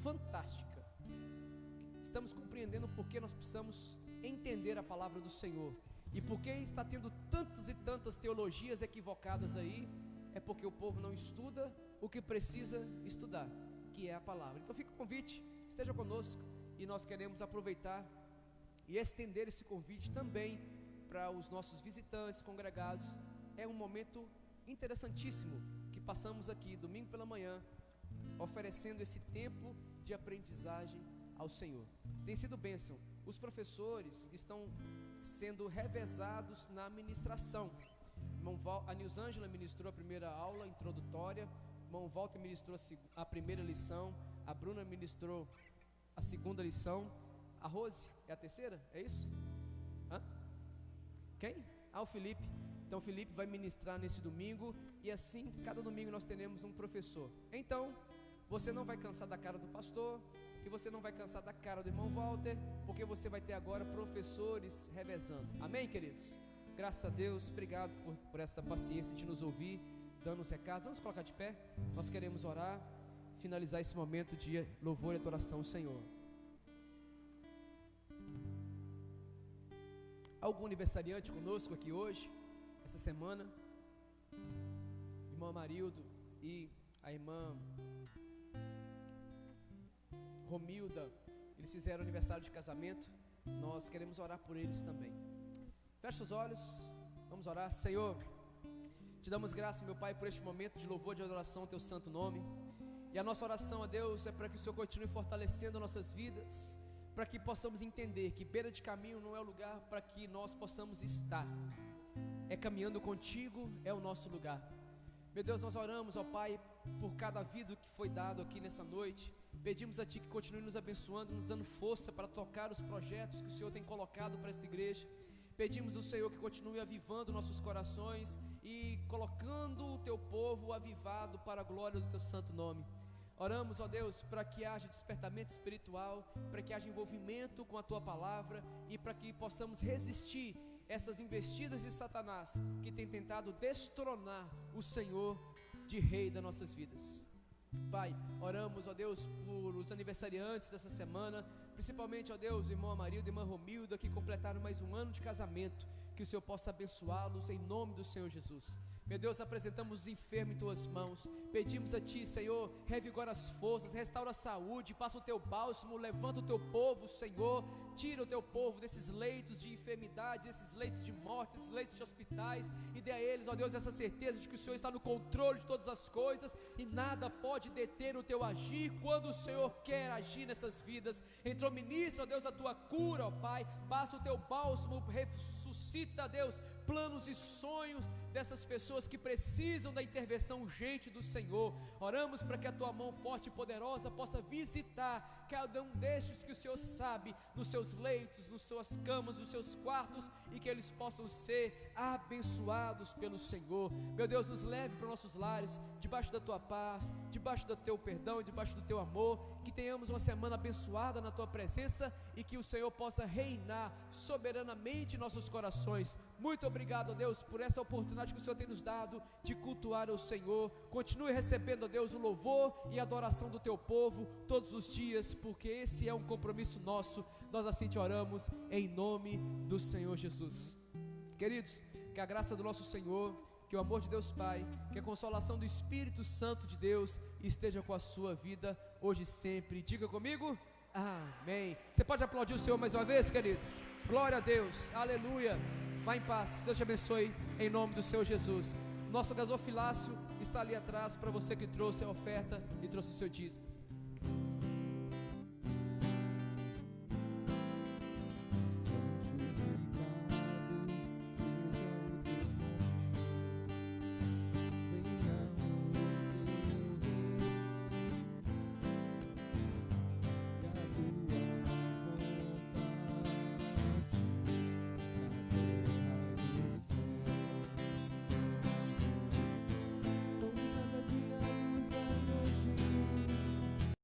Speaker 2: fantástica. Estamos compreendendo porque nós precisamos entender a palavra do Senhor, e porque está tendo tantas e tantas teologias equivocadas aí, é porque o povo não estuda o que precisa estudar, que é a palavra. Então fica o convite, esteja conosco, e nós queremos aproveitar e estender esse convite também para os nossos visitantes, congregados. É um momento interessantíssimo que passamos aqui domingo pela manhã, oferecendo esse tempo de aprendizagem ao Senhor. Tem sido bênção. Os professores estão sendo revezados na ministração. A Nilzângela ministrou a primeira aula introdutória, irmão Walter ministrou a primeira lição, a Bruna ministrou a segunda lição, a Rose é a terceira, é isso? Quem? O Felipe. Então o Felipe vai ministrar nesse domingo, e assim, cada domingo nós teremos um professor. Então, você não vai cansar da cara do pastor, e você não vai cansar da cara do irmão Walter, porque você vai ter agora professores revezando. Amém, queridos? Graças a Deus, obrigado por essa paciência de nos ouvir, dando os recados. Vamos colocar de pé, nós queremos orar, finalizar esse momento de louvor e adoração ao Senhor. Algum aniversariante conosco aqui hoje, essa semana? Irmão Amarildo e a irmã Romilda, eles fizeram aniversário de casamento. Nós queremos orar por eles também. Feche os olhos, vamos orar. Senhor, te damos graça, meu Pai, por este momento de louvor, de adoração ao teu santo nome. E a nossa oração a Deus é para que o Senhor continue fortalecendo nossas vidas, para que possamos entender que beira de caminho não é o lugar para que nós possamos estar. É caminhando contigo, é o nosso lugar. Meu Deus, nós oramos, ó Pai, por cada vida que foi dado aqui nessa noite. Pedimos a Ti que continue nos abençoando, nos dando força para tocar os projetos que o Senhor tem colocado para esta igreja. Pedimos ao Senhor que continue avivando nossos corações e colocando o Teu povo avivado para a glória do Teu santo nome. Oramos, ó Deus, para que haja despertamento espiritual, para que haja envolvimento com a Tua palavra e para que possamos resistir essas investidas de Satanás que tem tentado destronar o Senhor de Rei das nossas vidas. Pai, oramos, ó Deus, por os aniversariantes dessa semana, principalmente, ó Deus, o irmão Amarildo e a irmã Romilda, que completaram mais um ano de casamento, que o Senhor possa abençoá-los em nome do Senhor Jesus. Meu Deus, apresentamos os enfermos em Tuas mãos, pedimos a Ti, Senhor, revigora as forças, restaura a saúde, passa o Teu bálsamo, levanta o Teu povo, Senhor, tira o Teu povo desses leitos de enfermidade, desses leitos de morte, desses leitos de hospitais, e dê a eles, ó Deus, essa certeza de que o Senhor está no controle de todas as coisas, e nada pode deter o Teu agir, quando o Senhor quer agir nessas vidas. Entrou ministro, ó Deus, a Tua cura, ó Pai, passa o Teu bálsamo, ressuscita, Deus, planos e sonhos dessas pessoas que precisam da intervenção urgente do Senhor. Oramos para que a Tua mão forte e poderosa possa visitar cada um destes que o Senhor sabe, nos seus leitos, nas suas camas, nos seus quartos, e que eles possam ser abençoados pelo Senhor. Meu Deus, nos leve para os nossos lares, debaixo da Tua paz, debaixo do Teu perdão e debaixo do Teu amor, que tenhamos uma semana abençoada na Tua presença, e que o Senhor possa reinar soberanamente em nossos corações. Muito obrigado, ó Deus, por essa oportunidade que o Senhor tem nos dado de cultuar o Senhor. Continue recebendo, ó Deus, o louvor e a adoração do Teu povo todos os dias, porque esse é um compromisso nosso. Nós assim te oramos em nome do Senhor Jesus. Queridos, que a graça do nosso Senhor, que o amor de Deus Pai, que a consolação do Espírito Santo de Deus esteja com a sua vida hoje e sempre. Diga comigo, amém. Você pode aplaudir o Senhor mais uma vez, querido? Glória a Deus, aleluia. Vá em paz, Deus te abençoe em nome do Senhor Jesus. Nosso gasofilácio está ali atrás para você que trouxe a oferta e trouxe o seu dízimo.